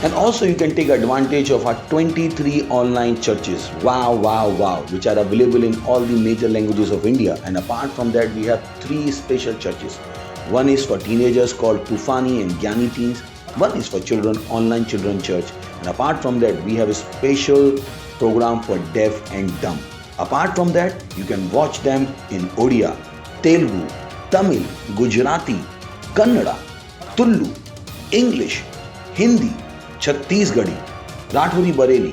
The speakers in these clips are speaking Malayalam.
And also you can take advantage of our 23 online churches. Wow, which are available in all the major languages of India. And apart from that, we have 3 special churches. One is for teenagers called Tufani and Gyani Teens. One is for children, Online Children Church. And apart from that, we have a special program for deaf and dumb. Apart from that, you can watch them in Odia, Telugu, Tamil, Gujarati, Kannada, Tulu, English, Hindi, Chhattisgarhi, Rathori Bareli,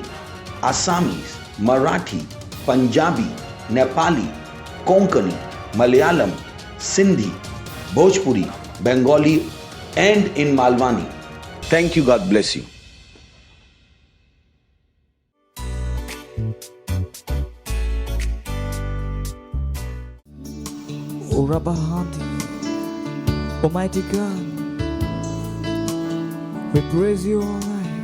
Assamese, Marathi, Punjabi, Nepali, Konkani, Malayalam, Sindhi, Bhojpuri, Bengali, and in Malwani. Thank you. God bless you. O Rabahandi, Almighty God, we praise you all night.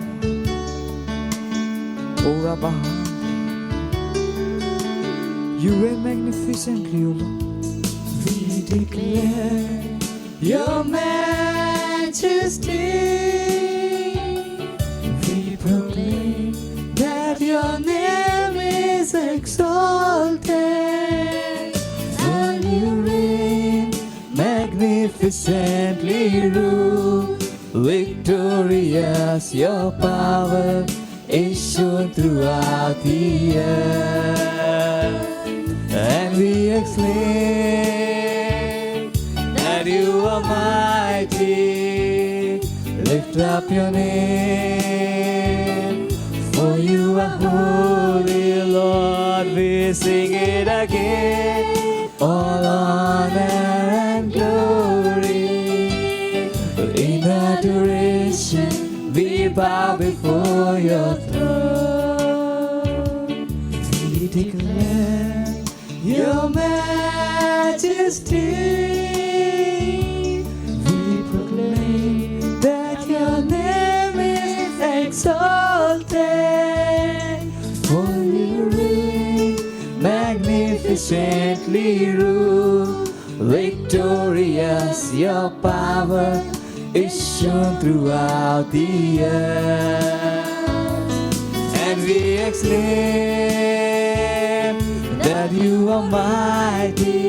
O Rabahandi, you reign magnificently, O Lord. We declare your majesty. We proclaim that your name is exalted. And you reign magnificently, rule victorious. Your power is shown throughout the earth. And we exclaim that you are mighty. Lift up your name, for you are holy, Lord. We sing it again. All honor and glory, in adoration we bow before your throne. We declare your majesty. We proclaim that your name is exalted. For you reign magnificently, rule victorious. Your power is shown throughout the earth. And we exclaim that you are mighty.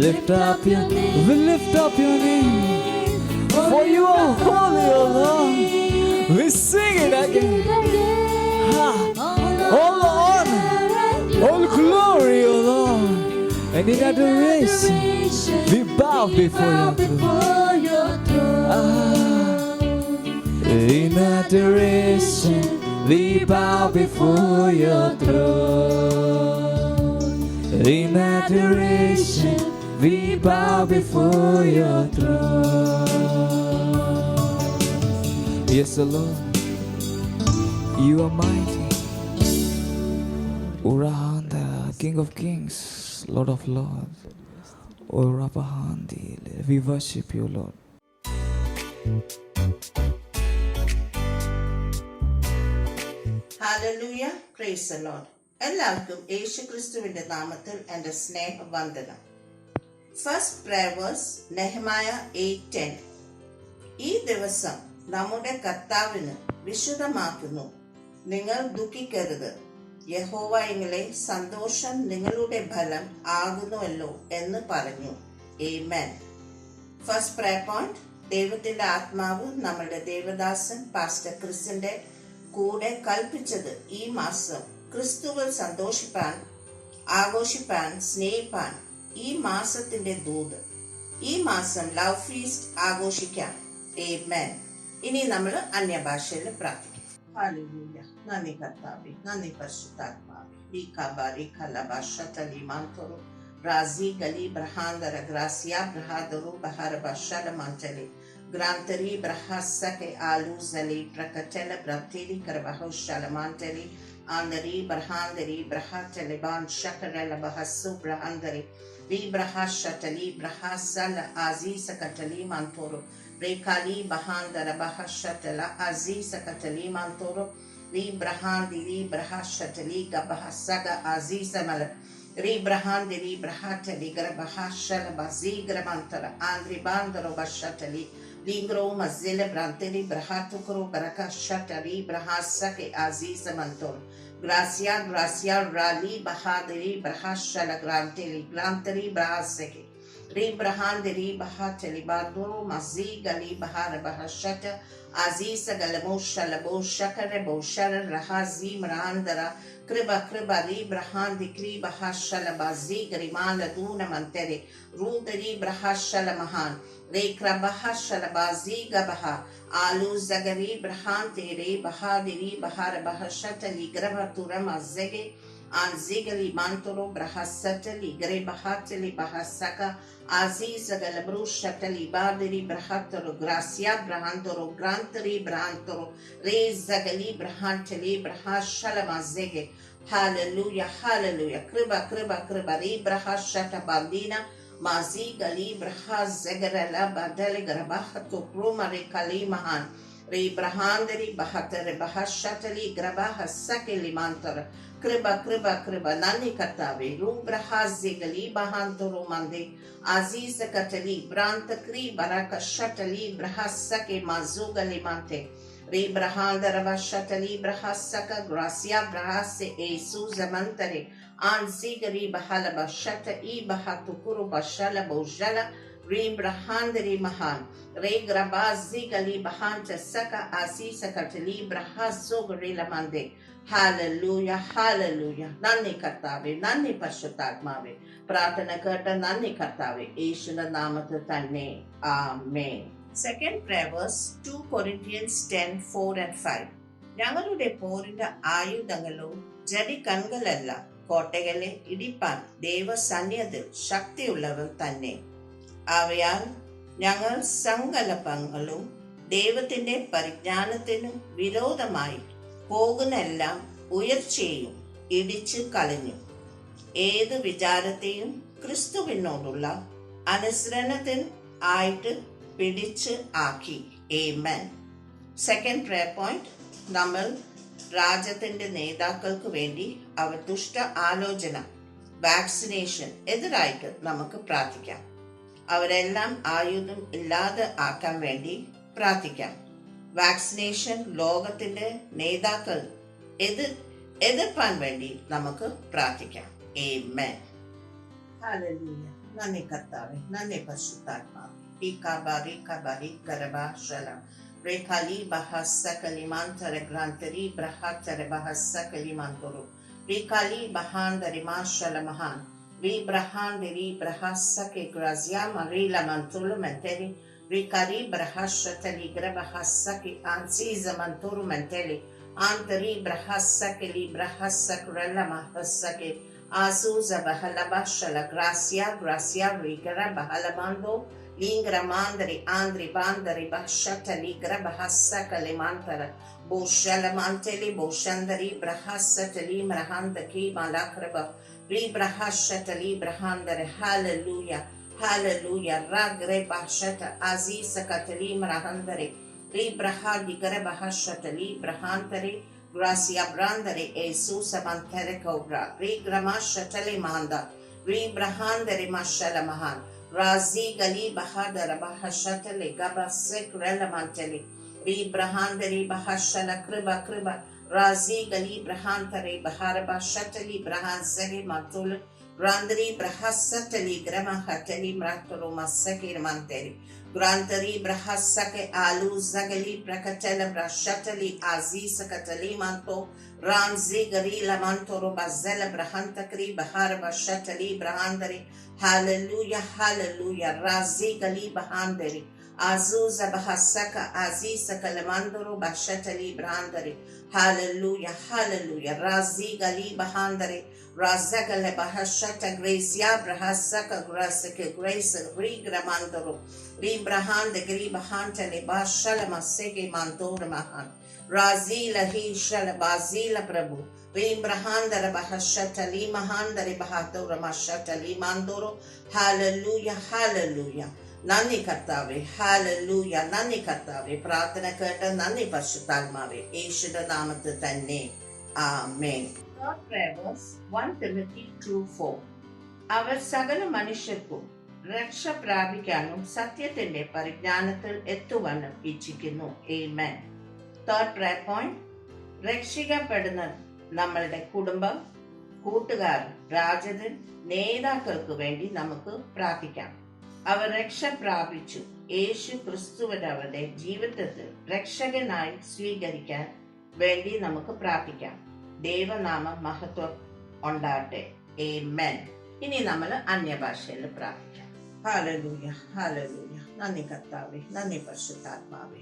Lift up your name. We lift up your name. For you are holy, O Lord. We sing it again. All honor, all glory, O Lord. And in adoration, we bow before your throne. In adoration, we bow before your throne. In adoration, we bow before your throne. Yes, O Lord, you are mighty. Urahanda, King of Kings, Lord of Lords. O Rabahandi, we worship you, Lord. Hallelujah, praise the Lord. എല്ലാവർക്കും യേശുക്രിസ്തുവിന്റെ നാമത്തിൽ എൻ്റെ സ്നേഹവന്ദനം. First prayer verse Nehemiah 8:10. ഈ ദിവസം നമ്മുടെ കർത്താവിന് വിശുദ്ധമാക്കുന്നു. നിങ്ങൾ ദുഃഖിക്കരുത്. യഹോവയിലെ സന്തോഷം നിങ്ങളുടെ ഫലം ആകുന്നുവല്ലോ എന്ന് പറഞ്ഞു. ആമേൻ. First prayer point. ദൈവത്തിന്റെ ആത്മാവ് നമ്മളുടെ ദേവദാസൻ പാസ്റ്റർ ക്രിസ്റ്റിന്റെ കൂടെ കൽപ്പിച്ചത് ഈ മാസം ക്രിസ്തുവിൽ സന്തോഷിപ്പാൻ, ആഘോഷിപ്പാൻ, സ്നേഹിപ്പാൻ. ഈ മാസത്തിന്റെ ദൂത്. ഈ മാസം ലവ് ഫീസ്റ്റ് ആഘോഷിക്കാം. ആമേൻ. ഇനി നമ്മൾ അന്യഭാഷയിൽ പ്രാർത്ഥിക്കാം. ഹല്ലേലൂയ. നന്ദി കർത്താവേ, നന്ദി പരിശുദ്ധാത്മാവേ. ബികാബാരി കലബാഷതലി മാന്തോറോ റാസി ഗലി ബ്രഹാന്തര ഗ്രാസിയ ബ്രഹാദറു ബഹാര ബഷല മാന്തലി Granteri brahasake aluzali prakatela branteli karabahoshala manteli andari brahanderi brahatele ban shakarela bahasu brahanderi li brahashatali brahasala azisa katali mantoro rekali bahandara bahashatala azisa katali mantoro li brahanderi brahashatali gabahasaga azisa mal Ri brahanderi brahateli garabahashala bazi grabantara andri bandaro bashatali Lingro mazile branteli brahatukro baraka shatari brahasa ke aziz mantor. Gracia, gracia, rali bahadiri brahashala granteli granteri brahaseke. Ri brahandiri bahateli baduru mazi gali bahara bahashata. Aziz galamo shalabo shakare boshara rahazi marandara. Kriba kriba ri brahandi kri bahashala bazi garimala duna mantere. Rudari brahashala mahan. Re krabahashala bazi gabaha. Alu zagari brahante re bahadiri bahara bahashatali gravatura mazege. Anzigali mantoro brahasatali gre bahatali bahasaka. Aziz galabru shatali badiri brahatoro gracia brahantoro grantari brahantoro. Re zagali brahantali brahashala mazege. Hallelujah, hallelujah. Kriba kriba kriba re brahashata bandina. Mazi gali braha zegarela badele grabahato prumare kali mahan. Re brahanderi bahatere bahashatali grabaha sakeli mantara. Kriba kriba kriba nani katave. Ru braha zegali bahantoro mande. Aziz katali branta kri baraka shatali braha sake mazugali mante. Re brahandara bashatali braha saka gracia braha se esu zamantare. Anzigari bahala bashata I bahatukuru bashala bojala Re brahandari mahan Re grabazigali bahanta saka asisa katali brahasogari lamande. Hallelujah, hallelujah. Nanni kartave, nanni pashutatmave. Pratana karta nanni kartave. Yeshua namata tanne. Amen. Second prayer verse 2 Corinthians 10, 4 and 5. ഞങ്ങളുടെ പോരിന്റെ ആയുധങ്ങളും ജടി കൺകളല്ല കോട്ടകളെ ഇടിപ്പാൻ ദൈവസന്നിധിയിൽ ശക്തിയുള്ളവർ തന്നെ. അവയാൽ ഞങ്ങൾ സങ്കല്പങ്ങളും ദൈവത്തിന്റെ പരിജ്ഞാനത്തിനു വിരോധമായി പോകുന്നെല്ലാം ഉയർച്ചയും ഇടിച്ചു കളഞ്ഞു. ഏത് വിചാരത്തെയും ക്രിസ്തുവിനോടുള്ള അനുസരണത്തിന് ആയിട്ട് പിടിച്ച് ആക്കി. Amen. Second prayer point, നമ്മൾ രാജ്യത്തിന്റെ നേതാക്കൾക്ക് വേണ്ടി അവർ ദുഷ്ട ആലോചന വാക്സിനേഷൻ എതിരായിട്ട് നമുക്ക് പ്രാർത്ഥിക്കാം. അവരെല്ലാം ആയുധം ഇല്ലാതെ ആക്കാൻ വേണ്ടി പ്രാർത്ഥിക്കാം. വാക്സിനേഷൻ ലോകത്തിന്റെ നേതാക്കൾ എതിർപ്പാൻ വേണ്ടി നമുക്ക് പ്രാർത്ഥിക്കാം. Amen. Hallelujah. നന്ദി കർത്താവേ, നന്ദി പരിശുദ്ധാത്മാവേ. Ikabari kabari karaba shala. Rekali bahasa kalimantare grantari brahatare bahasa kalimantoro. Rekali bahandari mashala mahan. Re brahandari brahasa ke grazia marila mantolo menteri. Rekari brahashatali grabahasa ke ansiza mantoro menteli. Antari brahasa ke li brahasa kurella mahasa ke. Azuza bahalabashala gracia gracia rigara bahalabando. Lingra mandari andri bandari bashata ligra bahassa kalimantara boshala manteli boshandari brahassa tali mrahanda ki malakraba ri brahassa tali brahandare. Hallelujah, hallelujah. Ragre bashata azisa katali mrahandare ri brahadi gara bahassa tali brahantare gracia brandare Jesus amantere cobra ri gramasha tali manda ri brahandare mashala mahan. Razi gali bahadara bahashatale gaba sekrela manteli. Ri brahandari bahashala kriba kriba. Razi gali brahantare bahara bashatali brahansari matul. Randri brahasatali grama hatali mratoro masakir manteli. Grantari brahasake alu zagali prakatela brashatali azisakatali manto. Ranzi gari lamantoro bazela brahantakri bahara bashatali brahandari. Hallelujah, hallelujah. Razi gali bahandari. Azuza bahasaka azisa kalamandoro bashatali brahandari. Hallelujah, hallelujah. Razi gali bahandari. Razagale bahashata gracia brahasaka grasake grace rigramandoro. Ri brahanda gri bahantale bashala masege mandoro mahan. Razi lahi shala bazila prabhu. Rim brahandara bahashatali mahandari bahatora mashatali mandoro. Hallelujah, hallelujah. നന്ദി കർത്താവേ, ഹാലലൂയ. നന്ദി കർത്താവേ, പ്രാർത്ഥന കേട്ട നന്ദി പരിശുദ്ധാത്മാവേ, യേശുവിന്റെ നാമത്തിൽ തന്നെ. ആമേൻ. Third prayer verse 1 Timothy 2:4. അവർ സകല മനുഷ്യർക്കും രക്ഷ പ്രാപിക്കാനും സത്യത്തിന്റെ പരിജ്ഞാനത്തിൽ എത്തുവാനും ഇച്ഛിക്കുന്നു. ആമേൻ. തേർഡ് പ്രയർ പോയിന്റ്, രക്ഷിക്കപ്പെടുന്ന നമ്മളുടെ കുടുംബം, കൂട്ടുകാർ, രാജ്യത്തിൽ നേതാക്കൾക്ക് വേണ്ടി നമുക്ക് പ്രാർത്ഥിക്കാം. അവർ രക്ഷ പ്രാപിച്ചു യേശു ക്രിസ്തുവിനെ അവരുടെ ജീവിതത്തിൽ രക്ഷകനായി സ്വീകരിക്കാൻ വേണ്ടി നമുക്ക് പ്രാർത്ഥിക്കാം. ദൈവനാമ മഹത്വം ഉണ്ടാകട്ടെ. ആമേൻ. ഇനി നമ്മൾ അന്യഭാഷയിൽ പ്രാർത്ഥിക്കാം. Hallelujah, hallelujah. നന്ദി കർത്താവേ, നന്ദി പരിശുദ്ധാത്മാവേ.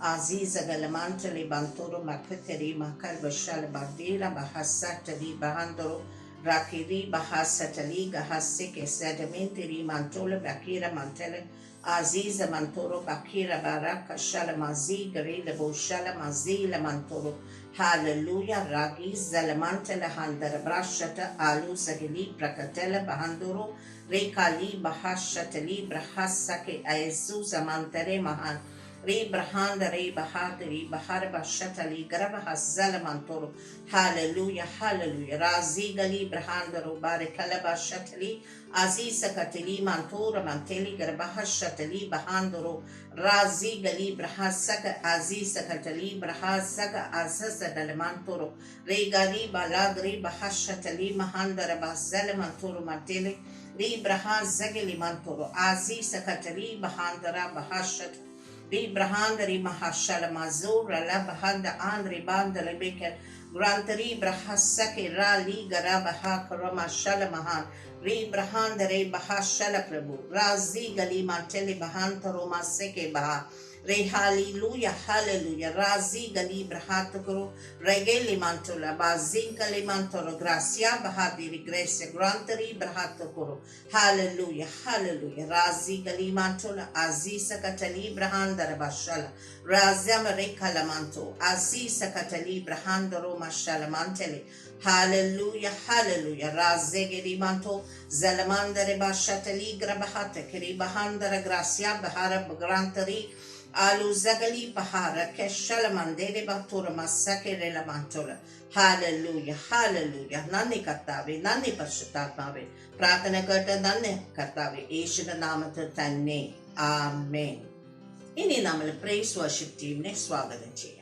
Aziza galamantali bantoro makateri makal bashal bandira bahasatali bahandoro rakiri bahasatali gahasse ke sedimenteri mantolo bakira mantele Aziza mantoro bakira baraka shalamazi garila boshala mazila mantoro. Hallelujah. Ragi zalamantela handara brashata alu sagili prakatela bahandoro rekali bahashatali brahasake ayesu zamantere mahan Re Brahanda Re Bahad Re Bahar Bashatali Garabah Zalamantoro. Hallelujah, hallelujah. Razi Gali Brahandaro Barekalaba Shatali Aziza Katili Mantora Manteli Garabah Shatali Bahandoro Razi Gali Brahasaka Aziza Katali Brahasaka Azasa Dalamantoro Re Gali Balagri Bahashatali Mahandara Bazalamantoro Manteli Re Brahazagili Mantoro Aziza Katali Bahandara Bahashat Ri Brahandari Mahashala Mazura La Bahanda Andri Bandale Beker Grantari Brahasake Rali Garabaha Karama Shalamahan Ri Brahandare Bahashala Prabhu Razi Gali Manteli Bahanta Roma Seke Baha Re Hallelujah, hallelujah. Razi Gali Brahatukuru Regeli Mantula Bazinkali Mantoro Gracia Bahadiri Grace Grantari Brahatukuru. Hallelujah, hallelujah. Razi Gali Mantula Aziza Katali Brahandara Bashala Razama Rekalamanto Aziza Katali Brahandaro Mashala Manteli. Hallelujah, hallelujah. Razegeri Manto Zalamandare Bashatali Grabahata Kiri Bahandara Gracia Bahara Grantari Alu Zagali Bahara Keshalamandere Batura Masakere Lamantola. Hallelujah, hallelujah. Nani Kartave, Nani Pashutatmave. Pratana Karta Nani Kartave, Ishina Namata Tane. Amen. Ini namal praise worship team ne swagatham cheyyam.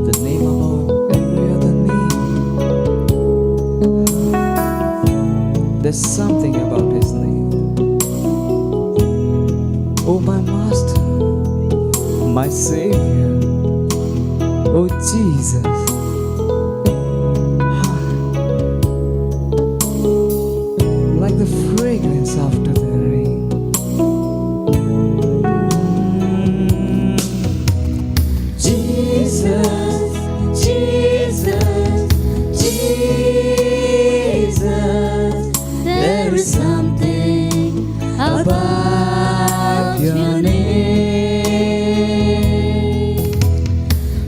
The name above every other name. There's something about his name. Oh, my master, my savior, oh Jesus. Like the fragrance after the rain. Jesus, Jesus, Jesus, there is something about your name.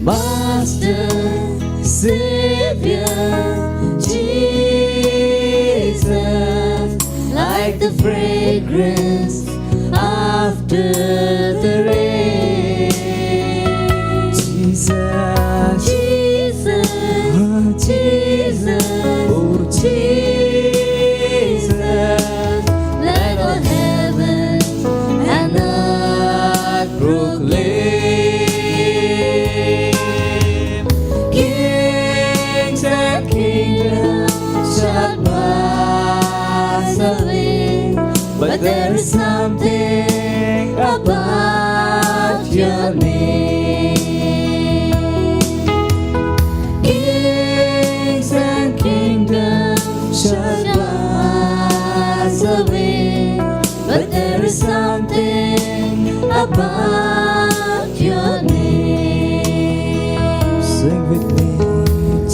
Master, Savior, Jesus, like the fragrance after the rain. Jesus, Jesus, oh Jesus, oh Jesus, let all heaven and earth proclaim. Kings and kingdoms shall pass away, but there is something about your name. Kings and kingdoms shall pass away, but there is something about your name. Sing with me.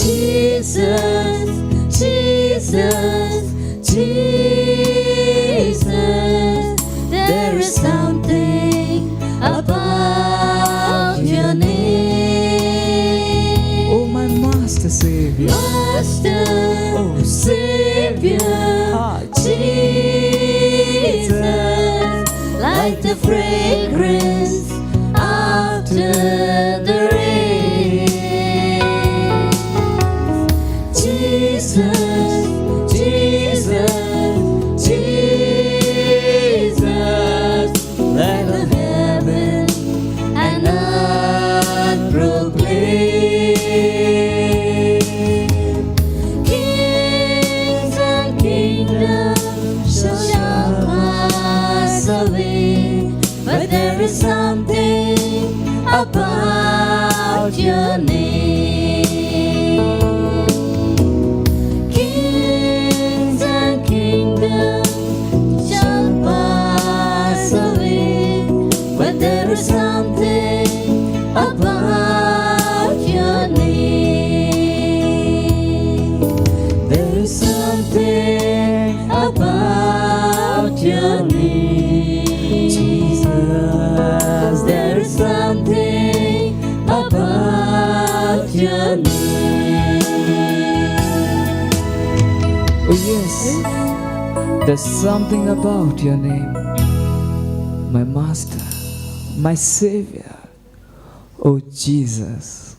Jesus, Jesus, Jesus, there is something about There's something about your name, my master, my savior, oh Jesus.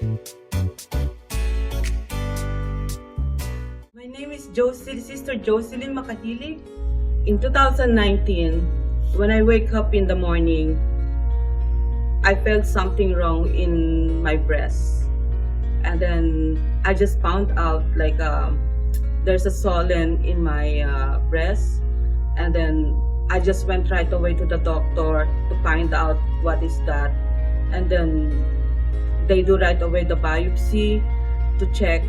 My name is Sister Jocelyn Makahilig. In 2019, when I wake up in the morning, I felt something wrong in my breast. And then I just found out like there's a swelling in my breast. And then I just went right away to the doctor to find out what is that. And then they do right away the biopsy to check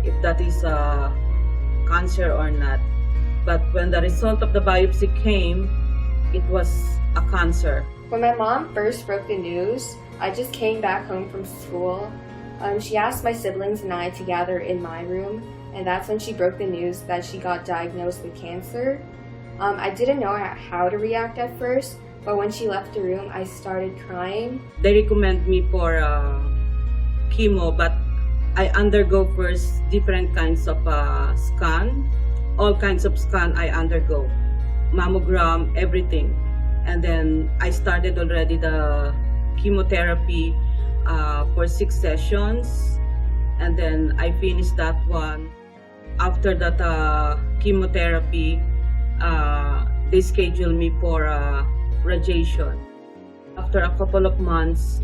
if that is cancer or not. But when the result of the biopsy came, it was a cancer. When my mom first broke the news, I just came back home from school. She asked my siblings and I to gather in my room, and that's when she broke the news that she got diagnosed with cancer. I didn't know how to react at first, but when she left the room, I started crying. They recommend me for chemo, but I undergo first different kinds of scan. All kinds of scan I undergo. Mammogram, everything. And then I started already the chemotherapy for 6 sessions. And then I finished that one. After that chemotherapy, they scheduled me for radiation. After a couple of months,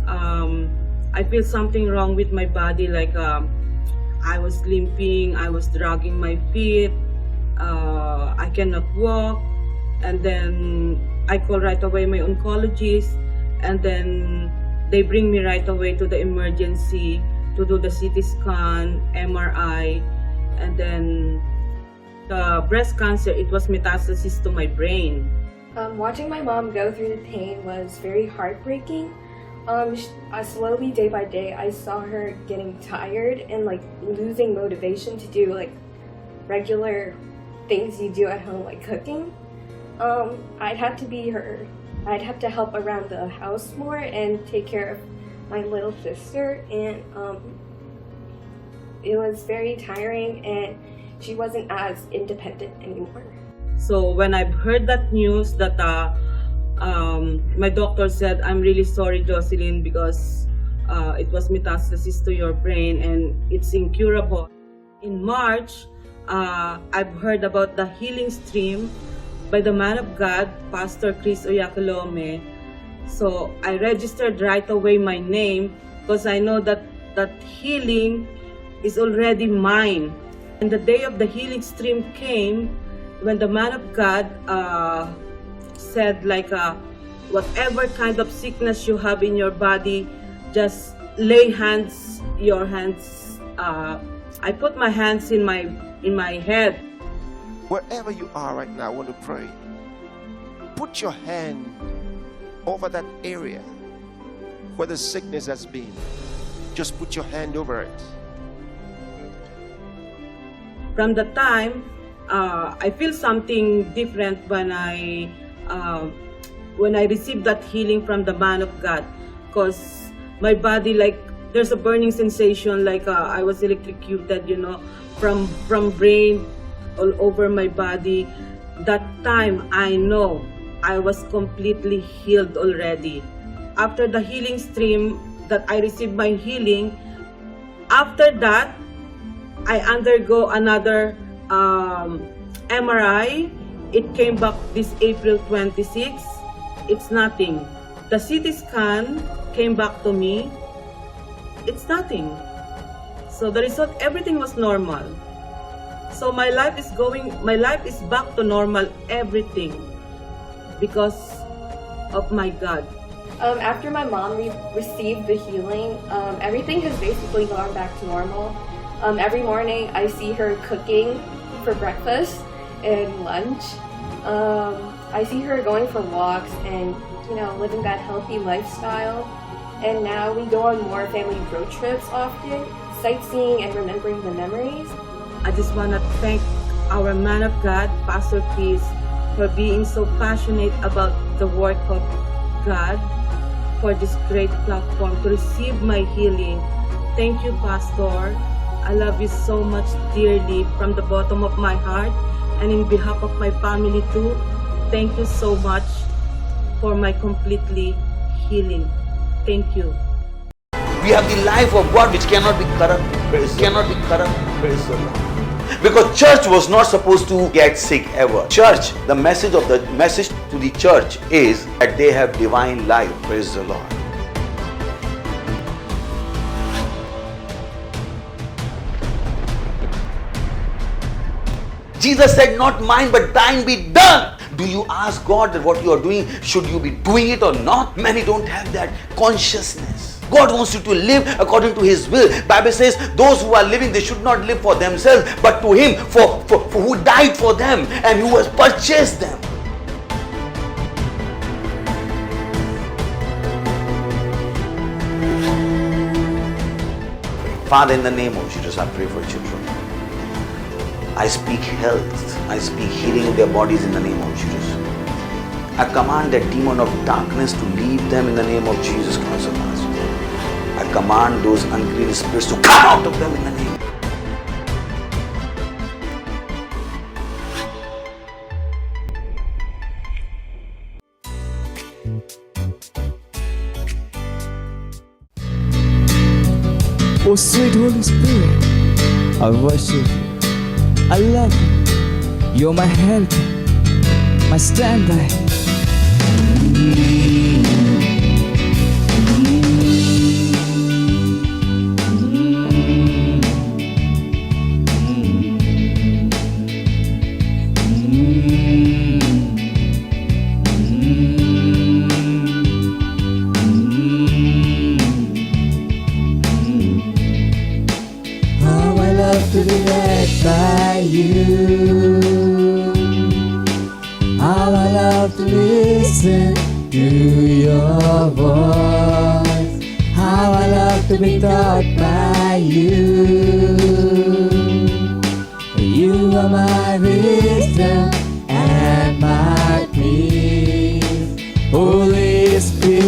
I feel something wrong with my body, like I was limping, I was dragging my feet, I cannot walk, and then I call right away my oncologist, and then they bring me right away to the emergency to do the CT scan, MRI, and then the breast cancer, it was metastasis to my brain. Watching my mom go through the pain was very heartbreaking. Slowly, day by day, I saw her getting tired and like losing motivation to do like regular things you do at home, like cooking. I'd have to be her. I'd have to help around the house more and take care of my little sister, and it was very tiring, and she wasn't as independent anymore. So when I've heard that news that my doctor said, I'm really sorry, Jocelyn, because it was metastasis to your brain and it's incurable. In March, I've heard about the healing stream by the man of God, Pastor Chris Oyakhilome. So I registered right away my name because I know that healing is already mine. And the day of the healing stream came when the man of God said like whatever kind of sickness you have in your body, just lay your hands. I put my hands in my head. Wherever you are right now, I want to pray. Put your hand over that area where the sickness has been. Just put your hand over it. From the time, I feel something different when I received that healing from the man of God, because my body, like, there's a burning sensation, like I was electrocuted, from brain all over my body. That time, I know I was completely healed already. After the healing stream that I received my healing, after that, I undergo another MRI. It came back this April 26. It's nothing. The CT scan came back to me. It's nothing. So the result, everything was normal. So my life is back to normal, everything, because of my God. After my mom received the healing, everything has basically gone back to normal. Every morning I see her cooking for breakfast and lunch. I see her going for walks and, living that healthy lifestyle. And now we go on more family road trips often, sightseeing and remembering the memories. I just want to thank our man of God, Pastor Chris, for being so passionate about the work of God, for this great platform to receive my healing. Thank you, Pastor. I love you so much dearly from the bottom of my heart, and in behalf of my family too. Thank you so much for my completely healing. Thank you. We have the life of God which cannot be corrupt. Cannot be corrupt. Praise the Lord. Because church was not supposed to get sick ever. Church, the message to the church is that they have divine life. Praise the Lord. Jesus said, not mine but thine be done. Do you ask God that what you are doing, should you be doing it or not? Many don't have that consciousness. God wants you to live according to His will. Bible says those who are living, they should not live for themselves, but to Him for who died for them and who has purchased them. Father, in the name of Jesus, I pray for children. I speak health. I speak healing in their bodies in the name of Jesus. I command that demon of darkness to leave them in the name of Jesus Christ of Nazareth. I command those unclean spirits to come out of them in the name. Oh sweet Holy Spirit, I worship you. I love you. You're my help, my standby. To be led by you. How I love to listen to your voice. How I love to be taught by you. You are my wisdom and my peace. Holy Spirit,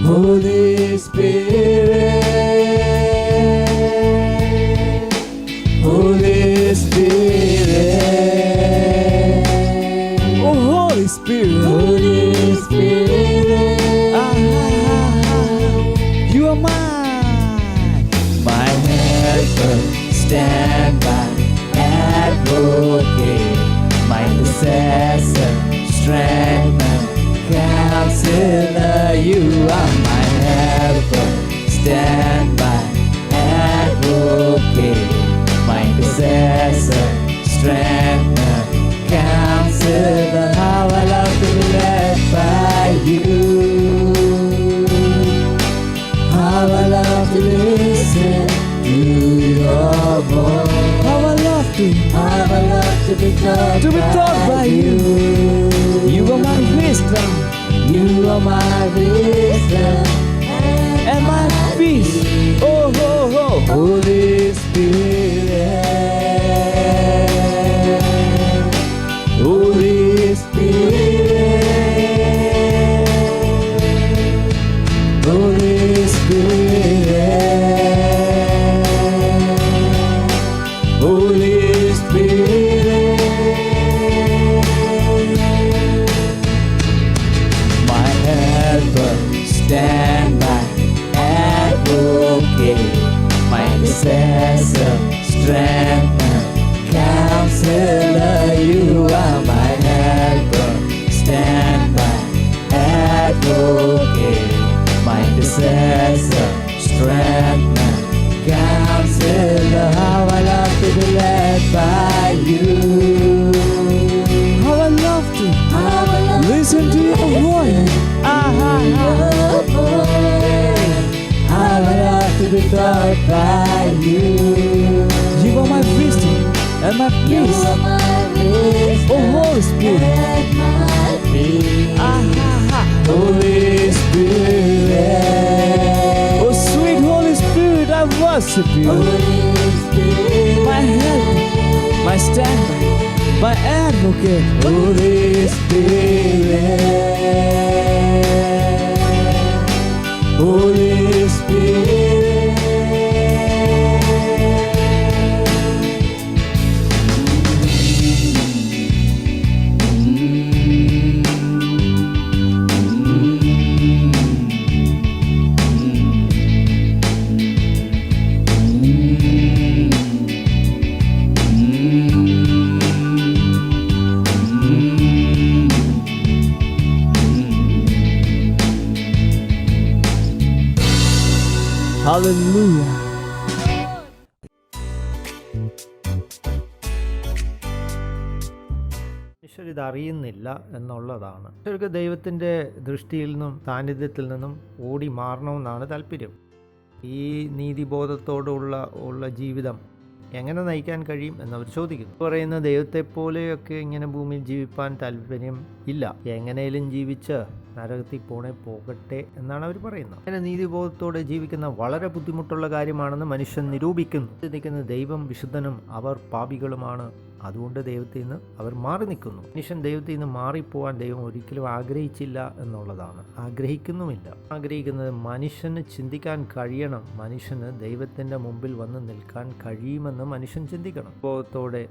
Holy Spirit, Holy Spirit, oh Holy Spirit, Holy Spirit, you are mine, my helper, stand by, advocate, my intercessor, strength, counselor, you are my helper, stand by, advocate, my intercessor, strengthener, counselor. How I love to be led by you. How I love to listen to your voice. How I love to be taught by you. You are my wisdom. You are my wisdom and my peace. Oh, oh, oh, Holy Spirit, Holy Spirit, Holy Spirit, Holy Spirit, my helper, stand by, advocate, my intercessor, strengthener, counselor, you are my helper, stand by, advocate, my intercessor, strengthener, counselor. How I love to be led by you. How I love to listen to your voice. How I love to be taught by you. You are my wisdom and my peace. Oh Holy Spirit, Holy Spirit, oh sweet Holy Spirit, I worship you. My help, my standby, my advocate. Holy Spirit, Holy Spirit. Hallelujah. മനുഷ്യരിത് അറിയുന്നില്ല എന്നുള്ളതാണ്. മനുഷ്യർക്ക് ദൈവത്തിൻ്റെ ദൃഷ്ടിയിൽ നിന്നും സാന്നിധ്യത്തിൽ നിന്നും ഓടി മാറണമെന്നാണ് താല്പര്യം. ഈ നീതിബോധത്തോടുള്ള ജീവിതം എങ്ങനെ നയിക്കാൻ കഴിയും എന്നവർ ചോദിക്കുന്നു. പറയുന്ന ദൈവത്തെപ്പോലെയൊക്കെ ഇങ്ങനെ ഭൂമിയിൽ ജീവിപ്പാൻ താല്പര്യം ഇല്ല, എങ്ങനെയും ജീവിച്ച് നരകത്തിൽ പോകട്ടെ എന്നാണ് അവർ പറയുന്നത്. അങ്ങനെ നീതിബോധത്തോടെ ജീവിക്കുന്ന വളരെ ബുദ്ധിമുട്ടുള്ള കാര്യമാണെന്ന് മനുഷ്യൻ നിരൂപിക്കുന്നു. നിൽക്കുന്ന ദൈവം വിശുദ്ധനും അവർ പാപികളുമാണ്, അതുകൊണ്ട് ദൈവത്തിൽ നിന്ന് അവർ മാറി നിൽക്കുന്നു. മനുഷ്യൻ ദൈവത്തിൽ നിന്ന് മാറിപ്പോവാൻ ദൈവം ഒരിക്കലും ആഗ്രഹിച്ചില്ല എന്നുള്ളതാണ്, ആഗ്രഹിക്കുന്നുമില്ല. ആഗ്രഹിക്കുന്നത് മനുഷ്യന് ചിന്തിക്കാൻ കഴിയണം, മനുഷ്യന് ദൈവത്തിൻ്റെ മുമ്പിൽ വന്ന് നിൽക്കാൻ കഴിയുമെന്ന് മനുഷ്യൻ ചിന്തിക്കണം. ബോധത്തോടെ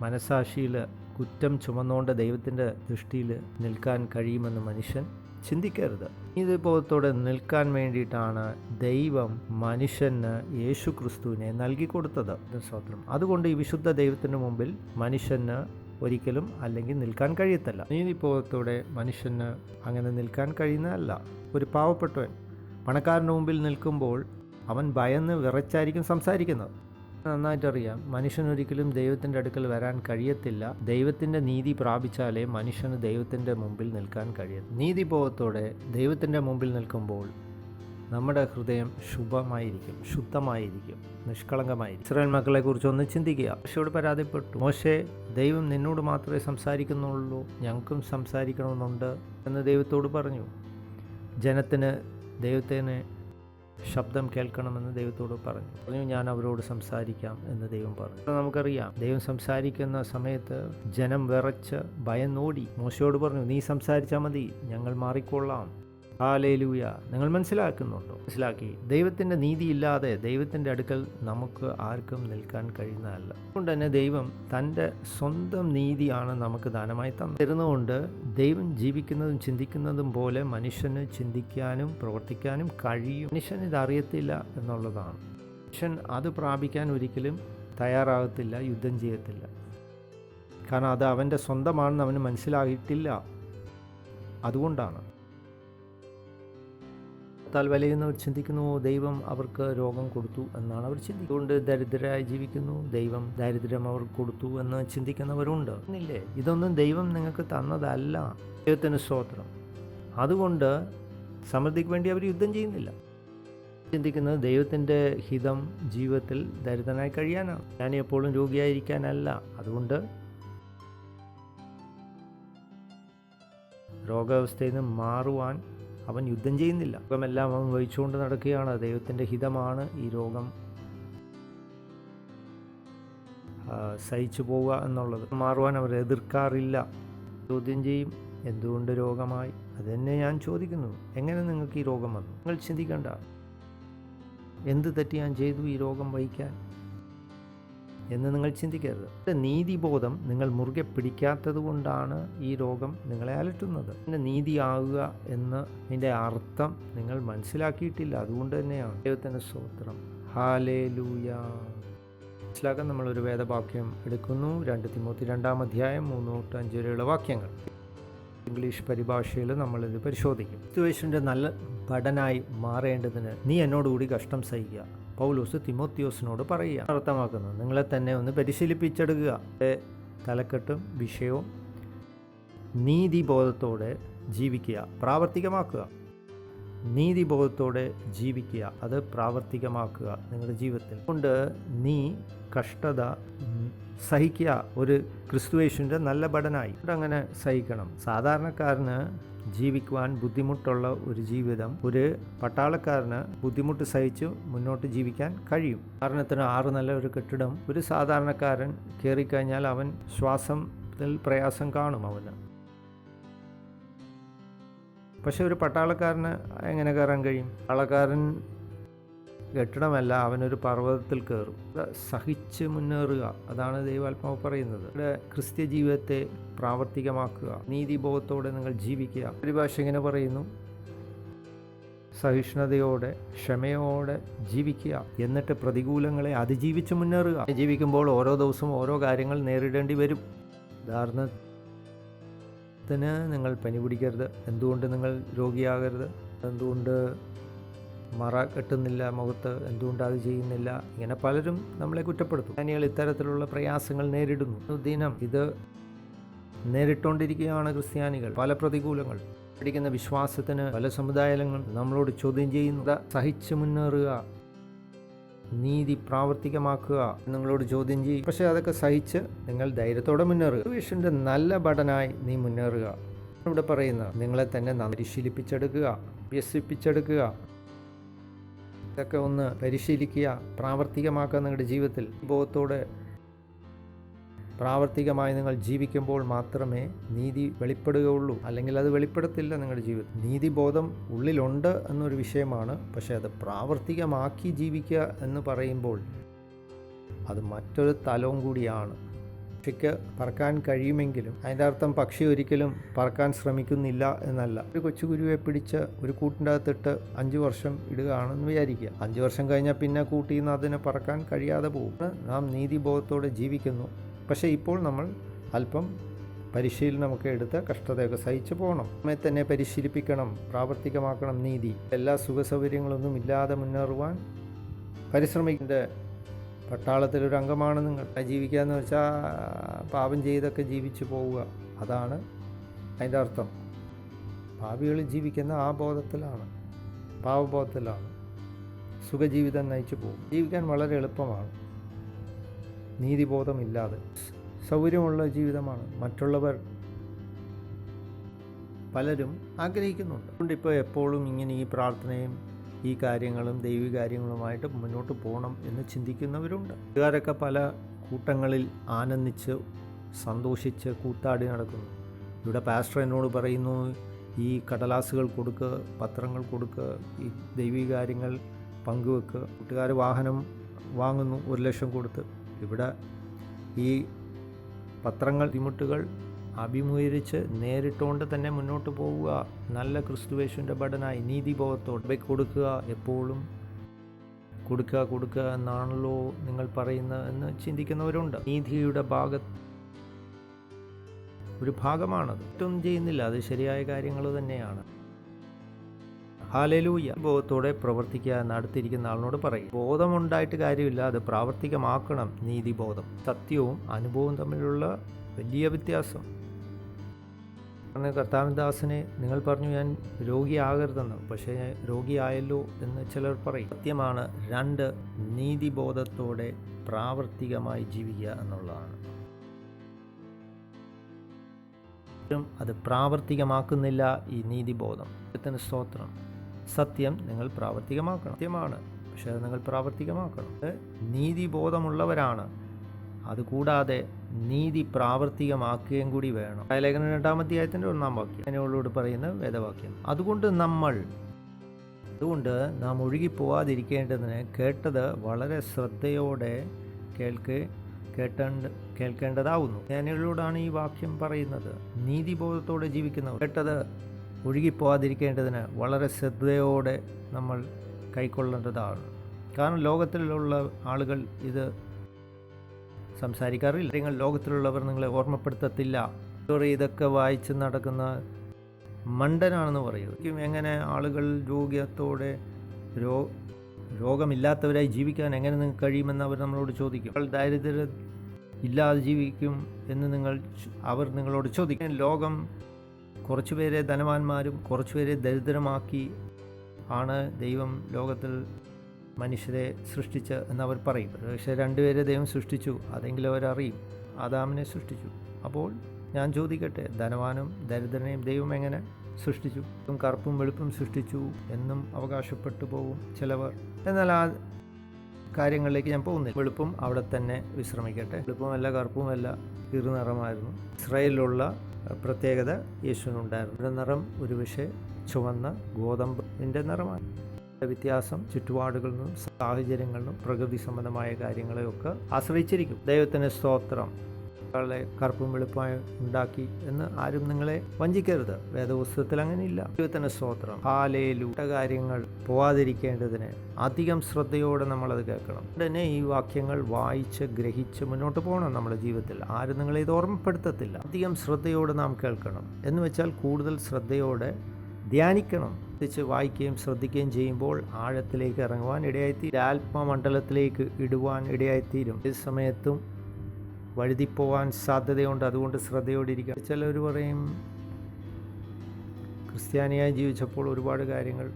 മനസാക്ഷിയിൽ കുറ്റം ചുമന്നുകൊണ്ട് ദൈവത്തിൻ്റെ ദൃഷ്ടിയിൽ നിൽക്കാൻ കഴിയുമെന്ന് മനുഷ്യൻ ചിന്തിക്കരുത്. ഇത് ബോധത്തോടെ നിൽക്കാൻ വേണ്ടിയിട്ടാണ് ദൈവം മനുഷ്യന് യേശു ക്രിസ്തുവിനെ നൽകിക്കൊടുത്തത്. സ്തോത്രം. അതുകൊണ്ട് ഈ വിശുദ്ധ ദൈവത്തിൻ്റെ മുമ്പിൽ മനുഷ്യന് ഒരിക്കലും അല്ലെങ്കിൽ നിൽക്കാൻ കഴിയത്തില്ല. നീതിബോധത്തോടെ മനുഷ്യന് അങ്ങനെ നിൽക്കാൻ കഴിയുന്നതല്ല. ഒരു പാവപ്പെട്ടവൻ പണക്കാരൻ്റെ മുമ്പിൽ നിൽക്കുമ്പോൾ അവൻ ഭയന്ന് വിറച്ചായിരിക്കും സംസാരിക്കുന്നത്. നന്നായിട്ടറിയാം, മനുഷ്യനൊരിക്കലും ദൈവത്തിൻ്റെ അടുക്കൽ വരാൻ കഴിയത്തില്ല. ദൈവത്തിൻ്റെ നീതി പ്രാപിച്ചാലേ മനുഷ്യന് ദൈവത്തിൻ്റെ മുമ്പിൽ നിൽക്കാൻ കഴിയും. നീതിബോധത്തോടെ ദൈവത്തിൻ്റെ മുമ്പിൽ നിൽക്കുമ്പോൾ നമ്മുടെ ഹൃദയം ശുഭമായിരിക്കും, ശുദ്ധമായിരിക്കും, നിഷ്കളങ്കമായിരിക്കും. ഇസ്രായേൽ മക്കളെ കുറിച്ച് ഒന്ന് ചിന്തിക്കുക. മോശയോട് പരാതിപ്പെട്ടു, മോശേ, ദൈവം നിന്നോട് മാത്രമേ സംസാരിക്കുന്നുള്ളൂ, ഞങ്ങൾക്കും സംസാരിക്കണമെന്നുണ്ട് എന്ന് ദൈവത്തോട് പറഞ്ഞു. ജനത്തിന് ദൈവത്തിന് ശബ്ദം കേൾക്കണമെന്ന് ദൈവത്തോട് പറഞ്ഞു. ഞാൻ അവരോട് സംസാരിക്കാം എന്ന് ദൈവം പറഞ്ഞു. നമുക്കറിയാം, ദൈവം സംസാരിക്കുന്ന സമയത്ത് ജനം വിറച്ച് ഭയന്നോടി. മോശയോട് പറഞ്ഞു, നീ സംസാരിച്ചാൽ മതി, ഞങ്ങൾ മാറിക്കൊള്ളാം. ഹല്ലേലൂയ. നിങ്ങൾ മനസ്സിലാക്കുന്നുണ്ടോ? മനസ്സിലാക്കി. ദൈവത്തിൻ്റെ നീതിയില്ലാതെ ദൈവത്തിൻ്റെ അടുക്കൽ നമുക്ക് ആർക്കും നിൽക്കാൻ കഴിയുന്നതല്ല. അതുകൊണ്ട് തന്നെ ദൈവം തൻ്റെ സ്വന്തം നീതിയാണ് നമുക്ക് ദാനമായി തരുന്നതുകൊണ്ട് ദൈവം ജീവിക്കുന്നതും ചിന്തിക്കുന്നതും പോലെ മനുഷ്യന് ചിന്തിക്കാനും പ്രവർത്തിക്കാനും കഴിയും. മനുഷ്യൻ ഇതറിയത്തില്ല എന്നുള്ളതാണ്. മനുഷ്യൻ അത് പ്രാപിക്കാൻ ഒരിക്കലും തയ്യാറാകത്തില്ല, യുദ്ധം ചെയ്യത്തില്ല. കാരണം അത് അവൻ്റെ സ്വന്തമാണെന്ന് അവന് മനസ്സിലായിട്ടില്ല. അതുകൊണ്ടാണ് വലയുന്നവർ ചിന്തിക്കുന്നു, ദൈവം അവർക്ക് രോഗം കൊടുത്തു എന്നാണ് അവർ ചിന്തിക്കുന്നത്. അതുകൊണ്ട് ദരിദ്രരായി ജീവിക്കുന്നു, ദൈവം ദാരിദ്ര്യം അവർക്ക് കൊടുത്തു എന്ന് ചിന്തിക്കുന്നവരുണ്ട്. ഇല്ലേ, ഇതൊന്നും ദൈവം നിങ്ങൾക്ക് തന്നതല്ല. ദൈവത്തിന് സ്തോത്രം. അതുകൊണ്ട് സമൃദ്ധിക്ക് വേണ്ടി അവർ യുദ്ധം ചെയ്യുന്നില്ല. ചിന്തിക്കുന്നത് ദൈവത്തിൻ്റെ ഹിതം ജീവിതത്തിൽ ദരിദ്രനായി കഴിയാനാണ്, ഞാൻ എപ്പോഴും രോഗിയായിരിക്കാനല്ല. അതുകൊണ്ട് രോഗാവസ്ഥയിൽ നിന്ന് മാറുവാൻ അവൻ യുദ്ധം ചെയ്യുന്നില്ല. രോഗമെല്ലാം അവൻ വഹിച്ചുകൊണ്ട് നടക്കുകയാണ്. ദൈവത്തിൻ്റെ ഹിതമാണ് ഈ രോഗം സഹിച്ചു പോവുക എന്നുള്ളത്. മാറുവാൻ അവർ എതിർക്കാറില്ല. ചോദ്യം ചെയ്യും, എന്തുകൊണ്ട് രോഗമായി? അതെന്നെ ഞാൻ ചോദിക്കുന്നു, എങ്ങനെ നിങ്ങൾക്ക് ഈ രോഗം വന്നു? നിങ്ങൾ ചിന്തിക്കണ്ട, എന്ത് തെറ്റ് ഞാൻ ചെയ്തു ഈ രോഗം വഹിക്കാൻ എന്ന് നിങ്ങൾ ചിന്തിക്കരുത്. നീതിബോധം നിങ്ങൾ മുറുകെ പിടിക്കാത്തത് കൊണ്ടാണ് ഈ രോഗം നിങ്ങളെ അലട്ടുന്നത്. പിന്നെ നീതിയാകുക എന്ന് ഇതിൻ്റെ അർത്ഥം നിങ്ങൾ മനസ്സിലാക്കിയിട്ടില്ല. അതുകൊണ്ട് തന്നെയാണ്. ദൈവത്തിൻ്റെ സ്തോത്രം. ഹല്ലേലൂയ. മനസ്സിലാക്കാൻ നമ്മളൊരു വേദവാക്യം എടുക്കുന്നു. 2 തിമോത്തി 2 അധ്യായം 3-5 വരെയുള്ള വാക്യങ്ങൾ. ഇംഗ്ലീഷ് പരിഭാഷയിൽ നമ്മളിത് പരിശോധിക്കും. ക്രിസ്തുയേശുവിൻ്റെ നല്ല ഭടനായി മാറേണ്ടതിന് നീ എന്നോടുകൂടി കഷ്ടം സഹിക്കുക. പൗലോസ് തിമോത്തിയോസിനോട് പറയുക. അർത്ഥമാക്കുന്നത്, നിങ്ങളെ തന്നെ ഒന്ന് പരിശീലിപ്പിച്ചെടുക്കുക. തലക്കെട്ടും വിഷയവും നീതിബോധത്തോടെ ജീവിക്കുക, പ്രാവർത്തികമാക്കുക. നീതിബോധത്തോടെ ജീവിക്കുക, അത് പ്രാവർത്തികമാക്കുക നിങ്ങളുടെ ജീവിതത്തിൽ. അതുകൊണ്ട് നീ കഷ്ടത സഹിക്കുക, ഒരു ക്രിസ്തുയേശുവിൻ്റെ നല്ല ഭടനായി. അങ്ങനെ സഹിക്കണം. സാധാരണക്കാരന് ജീവിക്കുവാൻ ബുദ്ധിമുട്ടുള്ള ഒരു ജീവിതം ഒരു പട്ടാളക്കാരന് ബുദ്ധിമുട്ട് സഹിച്ച് മുന്നോട്ട് ജീവിക്കാൻ കഴിയും. ഉദാഹരണത്തിന് 6 നില ഒരു കെട്ടിടം ഒരു സാധാരണക്കാരൻ കയറിക്കഴിഞ്ഞാൽ അവൻ ശ്വാസത്തിൽ പ്രയാസം കാണും അവന്. പക്ഷെ ഒരു പട്ടാളക്കാരന് എങ്ങനെ കയറാൻ കഴിയും? പട്ടാളക്കാരൻ കെട്ടിടമല്ല, അവനൊരു പർവ്വതത്തിൽ കയറും. സഹിച്ച് മുന്നേറുക, അതാണ് ദൈവാത്മാവ് പറയുന്നത്. ഇവിടെ ക്രിസ്ത്യ ജീവിതത്തെ പ്രാവർത്തികമാക്കുക, നീതിബോധത്തോടെ നിങ്ങൾ ജീവിക്കുക. പരിഭാഷ ഇങ്ങനെ പറയുന്നു, സഹിഷ്ണുതയോടെ ക്ഷമയോടെ ജീവിക്കുക, എന്നിട്ട് പ്രതികൂലങ്ങളെ അതിജീവിച്ച് മുന്നേറുക. ജീവിക്കുമ്പോൾ ഓരോ ദിവസവും ഓരോ കാര്യങ്ങൾ നേരിടേണ്ടി വരും. ഉദാഹരണത്തിന്, നിങ്ങൾ പനി പിടിക്കരുത്. എന്തുകൊണ്ട് നിങ്ങൾ രോഗിയാകരുത്? എന്തുകൊണ്ട് മറ കെട്ടുന്നില്ല മുഖത്ത്, എന്തുകൊണ്ട് അത് ചെയ്യുന്നില്ല, ഇങ്ങനെ പലരും നമ്മളെ കുറ്റപ്പെടുത്തും. ക്രിസ്ത്യാനികൾ ഇത്തരത്തിലുള്ള പ്രയാസങ്ങൾ നേരിടുന്നു. ദിനം ഇത് നേരിട്ടുകൊണ്ടിരിക്കുകയാണ് ക്രിസ്ത്യാനികൾ. പല പ്രതികൂലങ്ങൾ പഠിക്കുന്ന വിശ്വാസത്തിന് പല സമുദായങ്ങൾ നമ്മളോട് ചോദ്യം ചെയ്യുന്നു. സഹിച്ചു മുന്നേറുക, നീതി പ്രാവർത്തികമാക്കുക നിങ്ങളോട് ചോദ്യം ചെയ്യും. പക്ഷെ അതൊക്കെ സഹിച്ച് നിങ്ങൾ ധൈര്യത്തോടെ മുന്നേറുക. വിഷന്റെ നല്ല ഭടനായി നീ മുന്നേറുക. ഇവിടെ പറയുന്ന നിങ്ങളെ തന്നെ പരിശീലിപ്പിച്ചെടുക്കുക, അഭ്യസിപ്പിച്ചെടുക്കുക. ഇതൊക്കെ ഒന്ന് പരിശീലിക്കുക, പ്രാവർത്തികമാക്കുക നിങ്ങളുടെ ജീവിതത്തിൽ. ബോധത്തോടെ പ്രാവർത്തികമായി നിങ്ങൾ ജീവിക്കുമ്പോൾ മാത്രമേ നീതി വെളിപ്പെടുകയുള്ളൂ. അല്ലെങ്കിൽ അത് വെളിപ്പെടത്തില്ല നിങ്ങളുടെ ജീവിതത്തിൽ. നീതിബോധം ഉള്ളിലുണ്ട് എന്നൊരു വിഷയമാണ്, പക്ഷേ അത് പ്രാവർത്തികമാക്കി ജീവിക്കുക എന്ന് പറയുമ്പോൾ അത് മറ്റൊരു തലവും കൂടിയാണ്. പക്ഷിക്ക് പറക്കാൻ കഴിയുമെങ്കിലും അതിൻ്റെ അർത്ഥം പക്ഷി ഒരിക്കലും പറക്കാൻ ശ്രമിക്കുന്നില്ല എന്നല്ല. ഒരു കൊച്ചുകുരുവെ പിടിച്ച് ഒരു കൂട്ടിൻ്റെ അകത്തിട്ട് 5 വർഷം ഇടുകയാണെന്ന് വിചാരിക്കുക. 5 വർഷം കഴിഞ്ഞാൽ പിന്നെ കൂട്ടിൽ നിന്ന് അതിനെ പറക്കാൻ കഴിയാതെ പോകും. നാം നീതിബോധത്തോടെ ജീവിക്കുന്നു. പക്ഷേ ഇപ്പോൾ നമ്മൾ അല്പം പരിശീലനമൊക്കെ എടുത്ത് കഷ്ടതയൊക്കെ സഹിച്ചു പോകണം. നമ്മെ തന്നെ പരിശീലിപ്പിക്കണം, പ്രാവർത്തികമാക്കണം നീതി. എല്ലാ സുഖസൗകര്യങ്ങളൊന്നും ഇല്ലാതെ മുന്നേറുവാൻ പരിശ്രമിക്കേണ്ട പട്ടാളത്തിലൊരു അംഗമാണ് നിങ്ങൾ. ജീവിക്കുക എന്ന് വെച്ചാൽ പാപം ചെയ്തൊക്കെ ജീവിച്ചു പോവുക, അതാണ് അതിൻ്റെ അർത്ഥം. പാപികൾ ജീവിക്കുന്ന ആ ബോധത്തിലാണ്, പാവബോധത്തിലാണ്. സുഖജീവിതം നയിച്ചു പോകും. ജീവിക്കാൻ വളരെ എളുപ്പമാണ് നീതിബോധമില്ലാതെ. സൗകര്യമുള്ള ജീവിതമാണ് മറ്റുള്ളവർ പലരും ആഗ്രഹിക്കുന്നുണ്ട്. അതുകൊണ്ട് ഇപ്പോൾ എപ്പോഴും ഇങ്ങനെ ഈ പ്രാർത്ഥനയും ഈ കാര്യങ്ങളും ദൈവിക കാര്യങ്ങളുമായിട്ട് മുന്നോട്ട് പോകണം എന്ന് ചിന്തിക്കുന്നവരുണ്ട്. കൂട്ടുകാരൊക്കെ പല കൂട്ടങ്ങളിൽ ആനന്ദിച്ച് സന്തോഷിച്ച് കൂത്താടി നടക്കുന്നു. ഇവിടെ പാസ്റ്റർ എന്നോട് പറയുന്നു, ഈ കടലാസുകൾ കൊടുക്കുക, പത്രങ്ങൾ കൊടുക്കുക, ഈ ദൈവിക കാര്യങ്ങൾ പങ്കുവെക്കുക. കൂട്ടുകാർ വാഹനം വാങ്ങുന്നു 1 ലക്ഷം കൊടുത്ത്. ഇവിടെ ഈ പത്രങ്ങൾ ബുദ്ധിമുട്ടുകൾ അഭിമുഖീകരിച്ച് നേരിട്ടുകൊണ്ട് തന്നെ മുന്നോട്ട് പോവുക. നല്ല ക്രിസ്തുവേശുവിൻ്റെ ഭടനായി നീതിബോധത്തോടെ കൊടുക്കുക. എപ്പോഴും കൊടുക്കുക എന്നാണല്ലോ നിങ്ങൾ പറയുന്നത് എന്ന് ചിന്തിക്കുന്നവരുണ്ട്. നീതിയുടെ ഒരു ഭാഗമാണത്. ഒന്നും ചെയ്യുന്നില്ല, അത് ശരിയായ കാര്യങ്ങൾ തന്നെയാണ്. ഹല്ലേലൂയ. ബോധത്തോടെ പ്രവർത്തിക്കുക എന്ന് അടുത്തിരിക്കുന്ന ആളിനോട് പറയും. ബോധമുണ്ടായിട്ട് കാര്യമില്ല, അത് പ്രാവർത്തികമാക്കണം. നീതിബോധം, സത്യവും അനുഭവവും തമ്മിലുള്ള വലിയ വ്യത്യാസം. കർത്താവിൻദാസനെ നിങ്ങൾ പറഞ്ഞു ഞാൻ രോഗിയാകരുതെന്ന്, പക്ഷേ രോഗിയായല്ലോ എന്ന് ചിലർ പറയും. സത്യമാണ്, 2 നീതിബോധത്തോടെ പ്രാവർത്തികമായി ജീവിക്കുക എന്നുള്ളതാണ്. അത് പ്രാവർത്തികമാക്കുന്നില്ല ഈ നീതിബോധം. ദൈവത്തിന് സ്തോത്രം. സത്യം നിങ്ങൾ പ്രാവർത്തികമാക്കണം. സത്യമാണ്, പക്ഷേ അത് നിങ്ങൾ പ്രാവർത്തികമാക്കണം. നീതിബോധമുള്ളവരാണ്. അതുകൂടാതെ നീതി പ്രാവർത്തികമാക്കുകയും കൂടി വേണം. ലേഖനം 2-ാം അധ്യായത്തിൻ്റെ 1-ാം വാക്യം അതിനോട് പറയുന്ന വേദവാക്യം. അതുകൊണ്ട് നാം ഒഴുകിപ്പോവാതിരിക്കേണ്ടതിന് കേട്ടത് വളരെ ശ്രദ്ധയോടെ കേൾക്കേണ്ടതാവുന്നു. ജ്ഞാനികളോടാണ് ഈ വാക്യം പറയുന്നത്. നീതിബോധത്തോടെ ജീവിക്കുന്നവർ കേട്ടത് ഒഴുകിപ്പോവാതിരിക്കേണ്ടതിന് വളരെ ശ്രദ്ധയോടെ നമ്മൾ കൈക്കൊള്ളേണ്ടതാണ്. കാരണം ലോകത്തിലുള്ള ആളുകൾ ഇത് സംസാരിക്കാറില്ല. നിങ്ങൾ ലോകത്തിലുള്ളവർ നിങ്ങളെ ഓർമ്മപ്പെടുത്തത്തില്ല. ഇതൊക്കെ വായിച്ച് നടക്കുന്ന മണ്ടനാണെന്ന് പറയും. എങ്ങനെ ആളുകൾ രോഗമില്ലാത്തവരായി ജീവിക്കാൻ എങ്ങനെ നിങ്ങൾക്ക് കഴിയുമെന്ന് അവർ നമ്മളോട് ചോദിക്കും. ദാരിദ്ര്യം ഇല്ലാതെ ജീവിക്കും എന്ന് അവർ നിങ്ങളോട് ചോദിക്കും. ലോകം കുറച്ചുപേരെ ധനവാന്മാരും കുറച്ചുപേരെ ദരിദ്രമാക്കി ആണ് ദൈവം ലോകത്തിൽ മനുഷ്യരെ സൃഷ്ടിച്ച് എന്നവർ പറയും. പക്ഷേ 2 പേരെ ദൈവം സൃഷ്ടിച്ചു, അതെങ്കിലും അവരറിയും. ആദാമിനെ സൃഷ്ടിച്ചു. അപ്പോൾ ഞാൻ ചോദിക്കട്ടെ, ധനവാനും ദരിദ്രനെയും ദൈവം എങ്ങനെ സൃഷ്ടിച്ചു? കറുപ്പും വെളുപ്പും സൃഷ്ടിച്ചു എന്നും അവകാശപ്പെട്ടു പോകും ചിലവർ. എന്നാൽ ആ കാര്യങ്ങളിലേക്ക് ഞാൻ പോകുന്നില്ല. വെളുപ്പും അവിടെ തന്നെ വിശ്രമിക്കട്ടെ. വെളുപ്പുമല്ല കറുപ്പുമല്ല, ഇരുനിറമായിരുന്നു. ഇസ്രായേലിലുള്ള പ്രത്യേകത യേശുവിനുണ്ടായിരുന്നു. ഒരു നിറം ഒരുപക്ഷെ ചുവന്ന ഗോതമ്പിൻ്റെ നിറമാണ്. വ്യത്യാസം ചുറ്റുപാടുകളിലും സാഹചര്യങ്ങളിലും പ്രകൃതി സംബന്ധമായ കാര്യങ്ങളെയൊക്കെ ആശ്രയിച്ചിരിക്കും. ദൈവത്തിന് സ്തോത്രം. ളെ കറുപ്പും വെളുപ്പമായി ഉണ്ടാക്കി എന്ന് ആരും നിങ്ങളെ വഞ്ചിക്കരുത്. വേദപുസ്തകത്തിൽ അങ്ങനെയില്ല. ദൈവത്തിന് സ്തോത്രം. ഹല്ലേലൂയ. കാര്യങ്ങൾ പോവാതിരിക്കേണ്ടതിന് അധികം ശ്രദ്ധയോടെ നമ്മളത് കേൾക്കണം. ഉടനെ ഈ വാക്യങ്ങൾ വായിച്ച് ഗ്രഹിച്ച് മുന്നോട്ട് പോകണം നമ്മുടെ ജീവിതത്തിൽ. ആരും നിങ്ങളെ ഇത് ഓർമ്മപ്പെടുത്തത്തില്ല. അധികം ശ്രദ്ധയോടെ നാം കേൾക്കണം. എന്ന് വെച്ചാൽ കൂടുതൽ ശ്രദ്ധയോടെ ധ്യാനിക്കണം. വായിക്കുകയും ശ്രദ്ധിക്കുകയും ചെയ്യുമ്പോൾ ആഴത്തിലേക്ക് ഇറങ്ങുവാൻ ഇടയായിത്തീരും. ആത്മമണ്ഡലത്തിലേക്ക് ഇടുവാൻ ഇടയായിത്തീരും. ഏത് സമയത്തും വഴുതിപ്പോവാൻ സാധ്യതയുണ്ട്. അതുകൊണ്ട് ശ്രദ്ധയോടിരിക്കുക. ചിലർ പറയും, ക്രിസ്ത്യാനിയായി ജീവിച്ചപ്പോൾ ഒരുപാട് കാര്യങ്ങൾ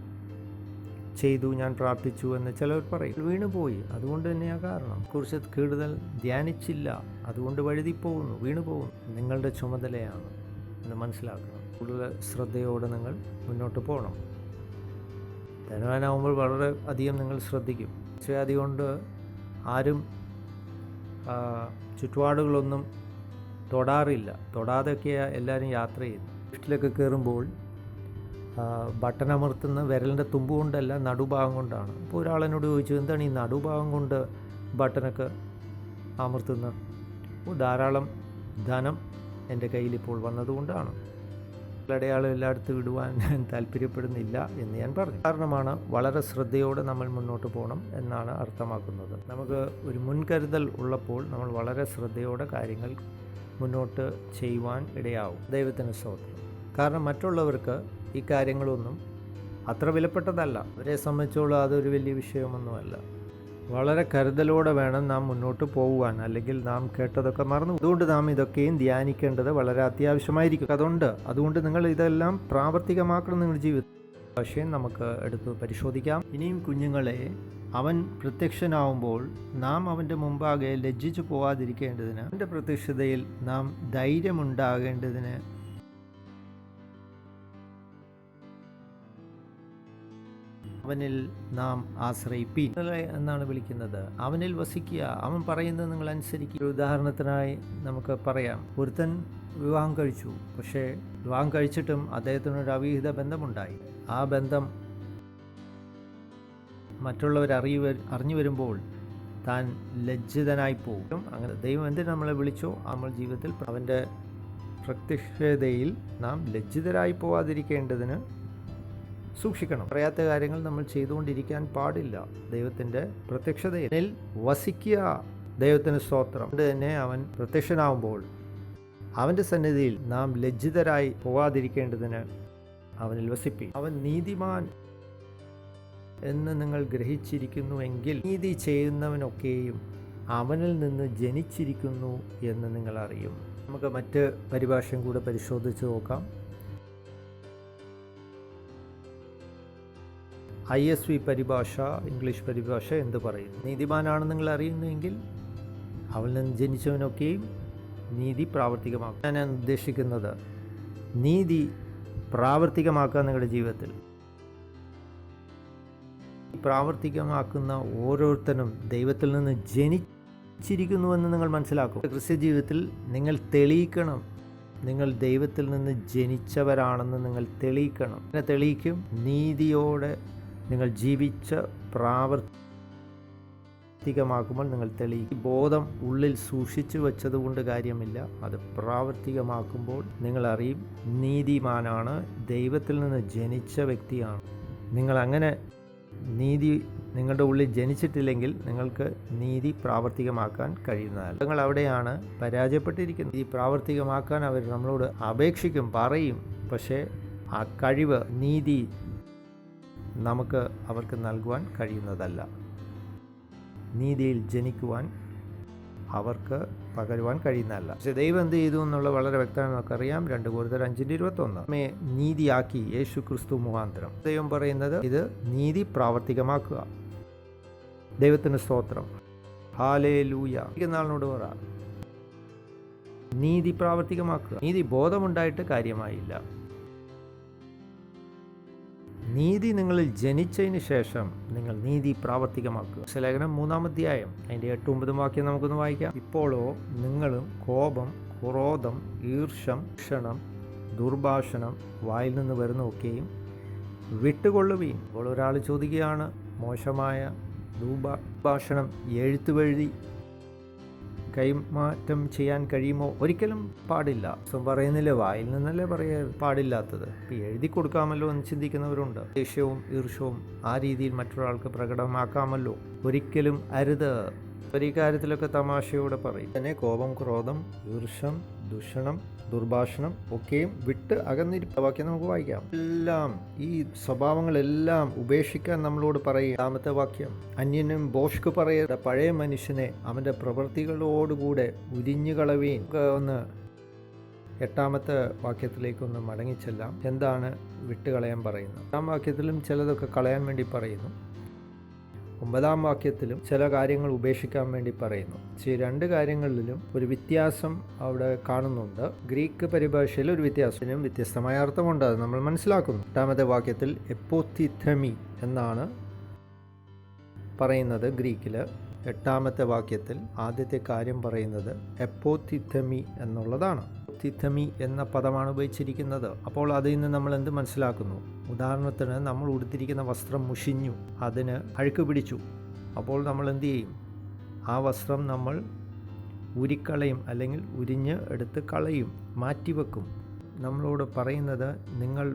ചെയ്തു, ഞാൻ പ്രാർത്ഥിച്ചു എന്ന് ചിലർ പറയും. വീണുപോയി. അതുകൊണ്ട് തന്നെയാണ് കാരണം. കുറിച്ച് കൂടുതൽ ധ്യാനിച്ചില്ല, അതുകൊണ്ട് വഴുതിപ്പോകുന്നു, വീണുപോകുന്നു. നിങ്ങളുടെ ചുമതലയാണ് എന്ന് മനസ്സിലാക്കണം. കൂടുതൽ ശ്രദ്ധയോടെ നിങ്ങൾ മുന്നോട്ട് പോകണം. ധനവാനാവുമ്പോൾ വളരെ അധികം നിങ്ങൾ ശ്രദ്ധിക്കും. പക്ഷേ അതുകൊണ്ട് ആരും ചുറ്റുപാടുകളൊന്നും തൊടാറില്ല. തൊടാതെയൊക്കെയാണ് എല്ലാവരും യാത്ര ചെയ്യുന്നത്. ലിഫ്റ്റിലൊക്കെ കയറുമ്പോൾ ബട്ടൺ അമർത്തുന്ന വിരലിൻ്റെ തുമ്പ് കൊണ്ടല്ല, നടുഭാഗം കൊണ്ടാണ്. അപ്പോൾ ഒരാളെന്നോട് ചോദിച്ചു, എന്താണ് ഈ നടുഭാഗം കൊണ്ട് ബട്ടണൊക്കെ അമർത്തുന്നത്? അപ്പോൾ ധാരാളം ധനം എൻ്റെ കയ്യിലിപ്പോൾ വന്നതുകൊണ്ടാണ്. അടയാളം എല്ലായിടത്തും ഇടുവാൻ ഞാൻ താല്പര്യപ്പെടുന്നില്ല എന്ന് ഞാൻ പറഞ്ഞു. കാരണമാണ് വളരെ ശ്രദ്ധയോടെ നമ്മൾ മുന്നോട്ട് പോകണം എന്നാണ് അർത്ഥമാക്കുന്നത്. നമുക്ക് ഒരു മുൻകരുതൽ ഉള്ളപ്പോൾ നമ്മൾ വളരെ ശ്രദ്ധയോടെ കാര്യങ്ങൾ മുന്നോട്ട് ചെയ്യുവാൻ ഇടയാവും. ദൈവത്തിന് സ്തോത്രം. കാരണം മറ്റുള്ളവർക്ക് ഈ കാര്യങ്ങളൊന്നും അത്ര വിലപ്പെട്ടതല്ല. അവരെ സംബന്ധിച്ചോളം അതൊരു വലിയ വിഷയമൊന്നുമല്ല. വളരെ കരുതലോടെ വേണം നാം മുന്നോട്ട് പോകുവാൻ, അല്ലെങ്കിൽ നാം കേട്ടതൊക്കെ മറന്നു. അതുകൊണ്ട് നാം ഇതൊക്കെയും ധ്യാനിക്കേണ്ടത് വളരെ അത്യാവശ്യമായിരിക്കും. അതുകൊണ്ട് നിങ്ങൾ ഇതെല്ലാം പ്രാവർത്തികമാക്കണം നിങ്ങളുടെ ജീവിതത്തിൽ. പക്ഷേ നമുക്ക് എടുത്ത് പരിശോധിക്കാം. ഇനിയും കുഞ്ഞുങ്ങളെ, അവൻ പ്രത്യക്ഷനാവുമ്പോൾ നാം അവൻ്റെ മുമ്പാകെ ലജ്ജിച്ചു പോവാതിരിക്കേണ്ടതിന്, അവൻ്റെ പ്രത്യക്ഷതയിൽ നാം ധൈര്യമുണ്ടാകേണ്ടതിന് അവനിൽ നാം ആശ്രയിപ്പീൻ എന്നാണ് വിളിക്കുന്നത്. അവനിൽ വസിക്കുക, അവൻ പറയുന്നത് നിങ്ങൾ അനുസരിക്കുക. ഒരു ഉദാഹരണത്തിനായി നമുക്ക് പറയാം, ഒരുത്തൻ വിവാഹം കഴിച്ചു. പക്ഷേ വിവാഹം കഴിച്ചിട്ടും അദ്ദേഹത്തിനൊരു അവിഹിത ബന്ധമുണ്ടായി. ആ ബന്ധം മറ്റുള്ളവർ അറിഞ്ഞു വരുമ്പോൾ താൻ ലജ്ജിതനായി പോകും. അങ്ങനെ ദൈവം എന്തിനു നമ്മളെ വിളിച്ചോ നമ്മൾ ജീവിതത്തിൽ അവൻ്റെ പ്രത്യക്ഷതയിൽ നാം ലജ്ജിതരായി പോവാതിരിക്കേണ്ടതിന് സൂക്ഷിക്കണം. പറയാത്ത കാര്യങ്ങൾ നമ്മൾ ചെയ്തുകൊണ്ടിരിക്കാൻ പാടില്ല. ദൈവത്തിൻ്റെ പ്രത്യക്ഷതയിൽ വസിക്കുക. ദൈവത്തിന് സ്തോത്രം. അതുകൊണ്ട് തന്നെ അവൻ പ്രത്യക്ഷനാവുമ്പോൾ അവൻ്റെ സന്നിധിയിൽ നാം ലജ്ജിതരായി പോവാതിരിക്കേണ്ടതിന് അവനിൽ വസിപ്പിക്കും. അവൻ നീതിമാൻ എന്ന് നിങ്ങൾ ഗ്രഹിച്ചിരിക്കുന്നുവെങ്കിൽ നീതി ചെയ്യുന്നവനൊക്കെയും അവനിൽ നിന്ന് ജനിച്ചിരിക്കുന്നു എന്ന് നിങ്ങൾ അറിയും. നമുക്ക് മറ്റ് പരിഭാഷയും കൂടെ പരിശോധിച്ച് നോക്കാം. ISV പരിഭാഷ, ഇംഗ്ലീഷ് പരിഭാഷ എന്ത് പറയുന്നു? നീതിമാനാണെന്ന് നിങ്ങൾ അറിയുന്നുവെങ്കിൽ അവനിൽ നിന്ന് ജനിച്ചവനൊക്കെയും നീതി പ്രാവർത്തികമാക്കും. ഞാൻ ഉദ്ദേശിക്കുന്നത് നീതി പ്രാവർത്തികമാക്കുക നിങ്ങളുടെ ജീവിതത്തിൽ. പ്രാവർത്തികമാക്കുന്ന ഓരോരുത്തരും ദൈവത്തിൽ നിന്ന് ജനിച്ചിരിക്കുന്നുവെന്ന് നിങ്ങൾ മനസ്സിലാക്കും. ക്രിസ്ത്യ ജീവിതത്തിൽ നിങ്ങൾ തെളിയിക്കണം, നിങ്ങൾ ദൈവത്തിൽ നിന്ന് ജനിച്ചവരാണെന്ന് നിങ്ങൾ തെളിയിക്കണം. അങ്ങനെ തെളിയിക്കും. നീതിയോടെ നിങ്ങൾ ജീവിച്ച പ്രാവർത്തികമാക്കുമ്പോൾ നിങ്ങൾ തെളിയിക്കും. ബോധം ഉള്ളിൽ സൂക്ഷിച്ചു വെച്ചതുകൊണ്ട് കാര്യമില്ല. അത് പ്രാവർത്തികമാക്കുമ്പോൾ നിങ്ങൾ അറിയും നീതിമാനാണ്, ദൈവത്തിൽ നിന്ന് ജനിച്ച വ്യക്തിയാണ്. നിങ്ങളങ്ങനെ നീതി നിങ്ങളുടെ ഉള്ളിൽ ജനിച്ചിട്ടില്ലെങ്കിൽ നിങ്ങൾക്ക് നീതി പ്രാവർത്തികമാക്കാൻ കഴിയുന്നതല്ല. നിങ്ങൾ അവിടെയാണ് പരാജയപ്പെട്ടിരിക്കുന്നത്. ഈ പ്രാവർത്തികമാക്കാൻ അവർ നമ്മളോട് അപേക്ഷിക്കും, പറയും. പക്ഷേ ആ കഴിവ്, നീതി അവർക്ക് നൽകുവാൻ കഴിയുന്നതല്ല. നീതിയിൽ ജനിക്കുവാൻ അവർക്ക് പകരുവാൻ കഴിയുന്നതല്ല. പക്ഷേ ദൈവം എന്ത് ചെയ്തു എന്നുള്ള വളരെ വ്യക്തമായി നമുക്കറിയാം. 2 Corinthians 5:21 നമ്മെ നീതിയാക്കി യേശു ക്രിസ്തു മുഖാന്തരം. ദൈവം പറയുന്നത് ഇത് നീതി പ്രാവർത്തികമാക്കുക. ദൈവത്തിന് സ്തോത്രം. ഹല്ലേലൂയ. നാളിനോട് പറ, നീതി പ്രാവർത്തികമാക്കുക. നീതി ബോധമുണ്ടായിട്ട് കാര്യമായില്ല. നീതി നിങ്ങളിൽ ജനിച്ചതിന് ശേഷം നിങ്ങൾ നീതി പ്രാവർത്തികമാക്കുക. ലേഖനം 3-ാം അധ്യായം അതിൻ്റെ 8-9 വാക്യം നമുക്കൊന്ന് വായിക്കാം. ഇപ്പോഴോ നിങ്ങളും കോപം, ക്രോധം, ഈർഷ്യം, ക്ഷണം, ദുർഭാഷണം വായിൽ നിന്ന് വരുന്നതൊക്കെയും വിട്ടുകൊള്ളുവീൻ. ഇപ്പോൾ ഒരാൾ ചോദിക്കുകയാണ്, മോശമായ ദുർഭാഷണം എഴുത്തുവഴി കൈമാറ്റം ചെയ്യാൻ കഴിയുമോ? ഒരിക്കലും പാടില്ല. പറയുന്നില്ല, വായിൽ നിന്നല്ലേ പാടില്ലാത്തത്. ഇപ്പം എഴുതി കൊടുക്കാമല്ലോ എന്ന് ചിന്തിക്കുന്നവരുണ്ട്. ദേഷ്യവും ഈർഷ്യവും ആ രീതിയിൽ മറ്റൊരാൾക്ക് പ്രകടമാക്കാമല്ലോ. ഒരിക്കലും അരുത്. ഒരു കാര്യത്തിലൊക്കെ തമാശയോടെ പറയും. തന്നെ കോപം, ക്രോധം, ഈർഷ്യം, ദൂഷണം, ദുർഭാഷണം ഒക്കെയും വിട്ട് അകന്നിരിക്കുക. വാക്യം നമുക്ക് വായിക്കാം. എല്ലാം ഈ സ്വഭാവങ്ങളെല്ലാം ഉപേക്ഷിക്കാൻ നമ്മളോട് പറയും. രണ്ടാമത്തെ വാക്യം, അന്യനും ബോഷ്ക്ക് പറയരുത്, പഴയ മനുഷ്യനെ അവൻ്റെ പ്രവൃത്തികളോടുകൂടെ ഉരിഞ്ഞു കളവീൻ. ഒന്ന് എട്ടാമത്തെ വാക്യത്തിലേക്കൊന്ന് മടങ്ങിച്ചെല്ലാം. എന്താണ് വിട്ടുകളയാൻ പറയുന്നത്? എട്ടാം വാക്യത്തിലും ചിലതൊക്കെ കളയാൻ വേണ്ടി പറയുന്നു. 9-ാം വാക്യത്തിലും ചില കാര്യങ്ങൾ ഉപേക്ഷിക്കാൻ വേണ്ടി പറയുന്നു. ഈ രണ്ട് കാര്യങ്ങളിലും ഒരു വ്യത്യാസം അവിടെ കാണുന്നുണ്ട്. ഗ്രീക്ക് പരിഭാഷയിൽ ഒരു വ്യത്യാസത്തിനും വ്യത്യസ്തമായ അർത്ഥമുണ്ട്, അത് നമ്മൾ മനസ്സിലാക്കുന്നു. 8-ാമത്തെ വാക്യത്തിൽ എപ്പോത്തിഥമി എന്നാണ് പറയുന്നത് ഗ്രീക്കിൽ. 8-ാമത്തെ വാക്യത്തിൽ ആദ്യത്തെ കാര്യം പറയുന്നത് എപ്പോത്തിഥമി എന്നുള്ളതാണ്. തിഥമി എന്ന പദമാണ് ഉപയോഗിച്ചിരിക്കുന്നത്. അപ്പോൾ അതിൽ നിന്ന് നമ്മൾ എന്ത് മനസ്സിലാക്കുന്നു? ഉദാഹരണത്തിന്, നമ്മൾ ഉടുത്തിരിക്കുന്ന വസ്ത്രം മുഷിഞ്ഞു, അതിന് അഴുക്ക് പിടിച്ചു. അപ്പോൾ നമ്മൾ എന്ത് ചെയ്യും? ആ വസ്ത്രം നമ്മൾ ഉരിക്കളയും, അല്ലെങ്കിൽ ഉരിഞ്ഞ് എടുത്ത് കളയും, മാറ്റിവെക്കും. നമ്മളോട് പറയുന്നത്, നിങ്ങൾ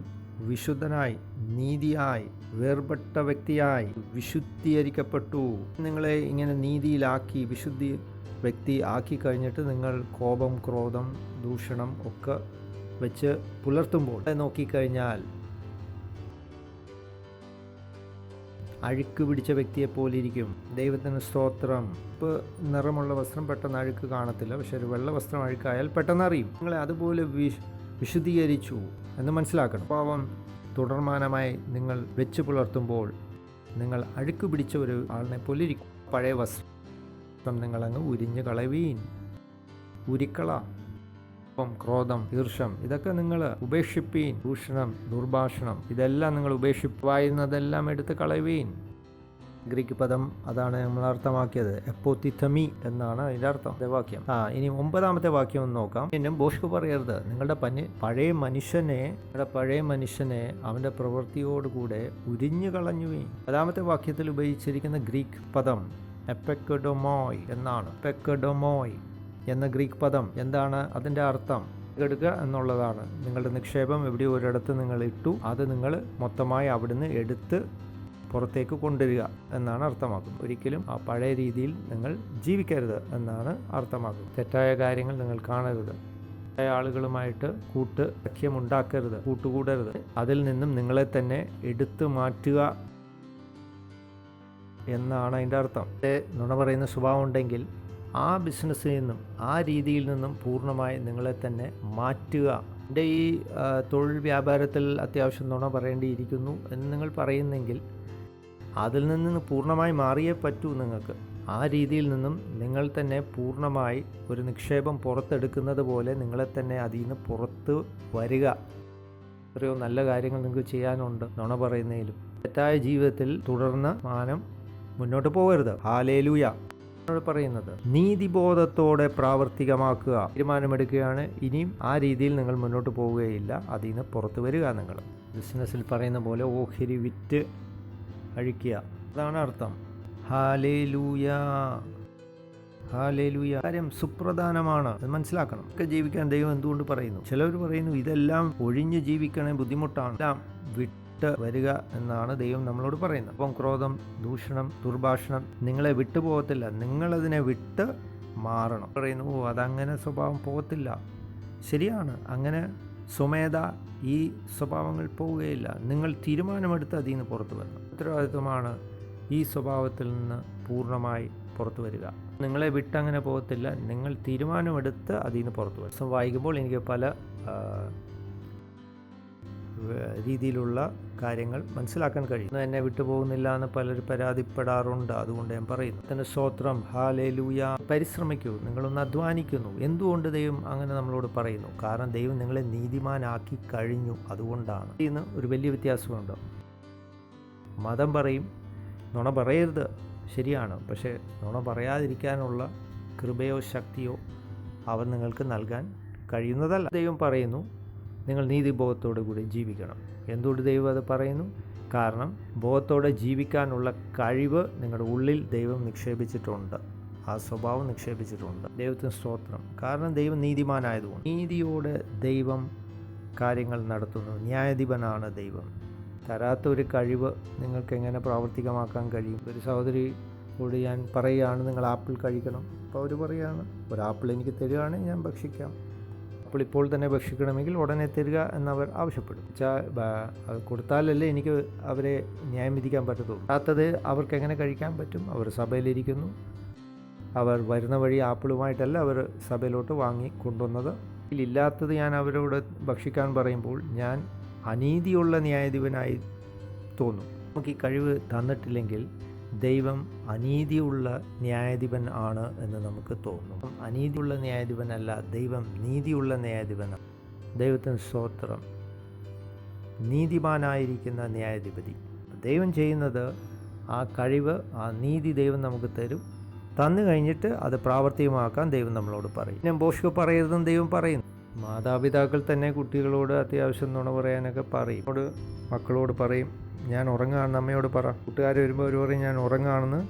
വിശുദ്ധനായി, നീതിയായി, വേർപെട്ട വ്യക്തിയായി വിശുദ്ധീകരിക്കപ്പെട്ടു. നിങ്ങളെ ഇങ്ങനെ നീതിയിലാക്കി, വിശുദ്ധി വ്യക്തി ആക്കി കഴിഞ്ഞിട്ട് നിങ്ങൾ കോപം, ക്രോധം, ദൂഷണം ഒക്കെ വെച്ച് പുലർത്തുമ്പോൾ നോക്കിക്കഴിഞ്ഞാൽ അഴുക്ക് പിടിച്ച വ്യക്തിയെപ്പോലെ ഇരിക്കും. ദൈവത്തിന് സ്തോത്രം. ഇപ്പോൾ നിറമുള്ള വസ്ത്രം പെട്ടെന്ന് അഴുക്ക് കാണത്തില്ല, പക്ഷെ ഒരു വെള്ള വസ്ത്രം അഴുക്കായാൽ പെട്ടെന്ന് അറിയും. നിങ്ങളെ അതുപോലെ വിശുദ്ധീകരിച്ചു എന്ന് മനസ്സിലാക്കണം. പാവം തുടർമാനമായി നിങ്ങൾ വെച്ച് പുലർത്തുമ്പോൾ നിങ്ങൾ അഴുക്ക് പിടിച്ച ഒരു ആളിനെ പോലെ ഇരിക്കും. പഴയ വസ്ത്രം നിങ്ങളങ്ങ് ഉരിഞ്ഞ് കളവീൻ. ഉരിക്കള. ക്രോധം, ഈർഷം, ഇതൊക്കെ നിങ്ങൾ ഉപേക്ഷിപ്പീൻ. ദൂഷണം, ദുർഭാഷണം, ഇതെല്ലാം നിങ്ങൾ ഉപേക്ഷിപ്പായിരുന്നതെല്ലാം എടുത്ത് കളവീൻ. ഗ്രീക്ക് പദം അതാണ് നമ്മൾ അർത്ഥമാക്കിയത്. എപ്പോത്തിഥമി എന്നാണ് അതിൻ്റെ അർത്ഥം. വാക്യം. ഇനി 9-ാമത്തെ വാക്യം ഒന്ന് നോക്കാം. പിന്നെ ബോഷ്ക്ക് പറയരുത്, നിങ്ങളുടെ പഴയ മനുഷ്യനെ അവൻ്റെ പ്രവൃത്തിയോടുകൂടെ ഉരിഞ്ഞു കളഞ്ഞുവീൻ. 10-ാമത്തെ വാക്യത്തിൽ ഉപയോഗിച്ചിരിക്കുന്ന ഗ്രീക്ക് പദം എപ്പെക്കഡോമോയ് എന്നാണ്. എപ്പെക്കഡോമോയ് എന്ന ഗ്രീക്ക് പദം എന്താണ്? അതിൻ്റെ അർത്ഥം എടുക്കുക എന്നുള്ളതാണ്. നിങ്ങളുടെ നിക്ഷേപം എവിടെയോ ഒരിടത്ത് നിങ്ങൾ ഇട്ടു, അത് നിങ്ങൾ മൊത്തമായി അവിടുന്ന് എടുത്ത് പുറത്തേക്ക് കൊണ്ടുവരിക എന്നാണ് അർത്ഥമാക്കുന്നത്. ഒരിക്കലും ആ പഴയ രീതിയിൽ നിങ്ങൾ ജീവിക്കരുത് എന്നാണ് അർത്ഥമാക്കുന്നത്. തെറ്റായ കാര്യങ്ങൾ നിങ്ങൾ കാണരുത്. തെറ്റായ ആളുകളുമായിട്ട് സഖ്യമുണ്ടാക്കരുത്, കൂട്ടുകൂടരുത്. അതിൽ നിന്നും നിങ്ങളെ തന്നെ എടുത്തു മാറ്റുക എന്നാണ് അതിൻ്റെ അർത്ഥം. നുണ പറയുന്ന സ്വഭാവം ഉണ്ടെങ്കിൽ ആ ബിസിനസ്സിൽ നിന്നും, ആ രീതിയിൽ നിന്നും പൂർണ്ണമായി നിങ്ങളെ തന്നെ മാറ്റുക. എൻ്റെ ഈ തൊഴിൽ വ്യാപാരത്തിൽ അത്യാവശ്യം നുണ പറയേണ്ടിയിരിക്കുന്നു എന്ന് നിങ്ങൾ പറയുന്നെങ്കിൽ അതിൽ നിന്ന് പൂർണ്ണമായി മാറിയേ പറ്റൂ നിങ്ങൾക്ക്. ആ രീതിയിൽ നിന്നും നിങ്ങൾ തന്നെ പൂർണ്ണമായി ഒരു നിക്ഷേപം പുറത്തെടുക്കുന്നത് പോലെ നിങ്ങളെ തന്നെ അതിൽ നിന്ന് പുറത്ത് വരിക. എത്രയോ നല്ല കാര്യങ്ങൾ നിങ്ങൾക്ക് ചെയ്യാനുണ്ട് നുണ പറയുന്നതിലും. തെറ്റായ ജീവിതത്തിൽ തുടർന്ന് മുന്നോട്ട് പോകരുത്. ഹല്ലേലൂയ. പറയുന്നത് നീതിബോധത്തോടെ പ്രാവർത്തികമാക്കുക. തീരുമാനമെടുക്കുകയാണ്. ഇനിയും ആ രീതിയിൽ നിങ്ങൾ മുന്നോട്ട് പോവുകയില്ല, അതിൽ നിന്ന് പുറത്തു വരിക. നിങ്ങൾ ബിസിനസ്സിൽ പറയുന്ന പോലെ ഓഹരി വിറ്റ് അഴിക്കുക, അതാണ് അർത്ഥം. Hallelujah, hallelujah. കാര്യം സുപ്രധാനമാണ്, അത് മനസ്സിലാക്കണം. ഒക്കെ ജീവിക്കാൻ ദൈവം എന്തുകൊണ്ട് പറയുന്നു? ചിലർ പറയുന്നു ഇതെല്ലാം ഒഴിഞ്ഞ് ജീവിക്കണേ ബുദ്ധിമുട്ടാണ്, എല്ലാം വിട്ട് വരിക എന്നാണ് ദൈവം നമ്മളോട് പറയുന്നത്. അപ്പം ക്രോധം, ദൂഷണം, ദുർഭാഷണം നിങ്ങളെ വിട്ടു പോകത്തില്ല, നിങ്ങളതിനെ വിട്ട് മാറണം. പറയുന്നു അതങ്ങനെ സ്വഭാവം പോകത്തില്ല. ശരിയാണ്, അങ്ങനെ സ്വമേധ ഈ സ്വഭാവങ്ങൾ പോവുകയില്ല. നിങ്ങൾ തീരുമാനമെടുത്ത് അതിൽ നിന്ന് പുറത്തു വരണം. ഉത്തരവാദിത്വമാണ് ഈ സ്വഭാവത്തിൽ നിന്ന് പൂർണ്ണമായി പുറത്തു വരിക. നിങ്ങളെ വിട്ടങ്ങനെ പോകത്തില്ല, നിങ്ങൾ തീരുമാനമെടുത്ത് അതിൽ നിന്ന് പുറത്തു വരും. വായിക്കുമ്പോൾ എനിക്ക് പല രീതിയിലുള്ള കാര്യങ്ങൾ മനസ്സിലാക്കാൻ കഴിയും. എന്നെ വിട്ടുപോകുന്നില്ല എന്ന് പലരും പരാതിപ്പെടാറുണ്ട്. അതുകൊണ്ട് ഞാൻ പറയുന്നു, തന്നെ സ്തോത്രം, ഹല്ലേലൂയ. പരിശ്രമിക്കൂ, നിങ്ങളൊന്ന് അധ്വാനിക്കുന്നു. എന്തുകൊണ്ട് ദൈവം അങ്ങനെ നമ്മളോട് പറയുന്നു? കാരണം ദൈവം നിങ്ങളെ നീതിമാനാക്കി കഴിഞ്ഞു, അതുകൊണ്ടാണ്. ഇന്ന് ഒരു വലിയ വ്യത്യാസമുണ്ട്. മതം പറയും നുണ പറയരുത്, ശരിയാണ്. പക്ഷേ നുണ പറയാതിരിക്കാനുള്ള കൃപയോ ശക്തിയോ അവൻ നിങ്ങൾക്ക് നൽകാൻ കഴിയുന്നതല്ല. ദൈവം പറയുന്നു നിങ്ങൾ നീതിബോധത്തോടു കൂടി ജീവിക്കണം. എന്തുകൊണ്ട് ദൈവം അത് പറയുന്നു? കാരണം ബോധത്തോടെ ജീവിക്കാനുള്ള കഴിവ് നിങ്ങളുടെ ഉള്ളിൽ ദൈവം നിക്ഷേപിച്ചിട്ടുണ്ട്, ആ സ്വഭാവം നിക്ഷേപിച്ചിട്ടുണ്ട്. ദൈവത്തിന് സ്തോത്രം. കാരണം ദൈവം നീതിമാനായതുകൊണ്ട്. നീതിയോടെ ദൈവം കാര്യങ്ങൾ നടത്തുന്നു. ന്യായാധിപനാണ് ദൈവം. തരാത്ത ഒരു കഴിവ് നിങ്ങൾക്ക് എങ്ങനെ പ്രാവർത്തികമാക്കാൻ കഴിയും? ഒരു സഹോദരിയോട് ഞാൻ പറയുകയാണ് നിങ്ങൾ ആപ്പിൾ കഴിക്കണം. അപ്പോൾ അവർ പറയുകയാണ് ഒരു ആപ്പിൾ എനിക്ക് തരികയാണെങ്കിൽ ഞാൻ ഭക്ഷിക്കാം. ആപ്പിൾ ഇപ്പോൾ തന്നെ ഭക്ഷിക്കണമെങ്കിൽ ഉടനെ തരിക എന്നവർ ആവശ്യപ്പെടും. അത് കൊടുത്താലല്ലേ എനിക്ക് അവരെ ന്യായം വിധിക്കാൻ പറ്റത്തുള്ളൂ. അല്ലാത്തത് അവർക്ക് എങ്ങനെ കഴിക്കാൻ പറ്റും? അവർ സഭയിലിരിക്കുന്നു. അവർ വരുന്ന വഴി ആപ്പിളുമായിട്ടല്ല അവർ സഭയിലോട്ട് വാങ്ങി കൊണ്ടുവന്നത്. ഇല്ലാത്തത് ഞാൻ അവരോട് ഭക്ഷിക്കാൻ പറയുമ്പോൾ ഞാൻ അനീതിയുള്ള ന്യായാധിപനായി തോന്നും. നമുക്ക് ഈ കഴിവ് തന്നിട്ടില്ലെങ്കിൽ ദൈവം അനീതിയുള്ള ന്യായാധിപൻ ആണ് എന്ന് നമുക്ക് തോന്നും. അനീതിയുള്ള ന്യായാധിപനല്ല, ദൈവം നീതിയുള്ള ന്യായാധിപനാണ്. ദൈവത്തിന് സ്തോത്രം. നീതിമാനായിരിക്കുന്ന ന്യായാധിപതി. ദൈവം ചെയ്യുന്നത് ആ കഴിവ്, ആ നീതി ദൈവം നമുക്ക് തരും. തന്നു കഴിഞ്ഞിട്ട് അത് പ്രാവർത്തികമാക്കാൻ ദൈവം നമ്മളോട് പറയും. ഞാൻ ബോഷ്കോ പറയരുതെന്ന് ദൈവം പറയുന്നു. മാതാപിതാക്കൾ തന്നെ കുട്ടികളോട് അത്യാവശ്യം നുണ പറയാനൊക്കെ പറയും. മക്കളോട് പറയും, ഞാൻ ഉറങ്ങുകയാണെന്ന് അമ്മയോട് പറ. കൂട്ടുകാർ വരുമ്പോൾ അവർ പറയും, ഞാൻ ഉറങ്ങുകയാണെന്ന്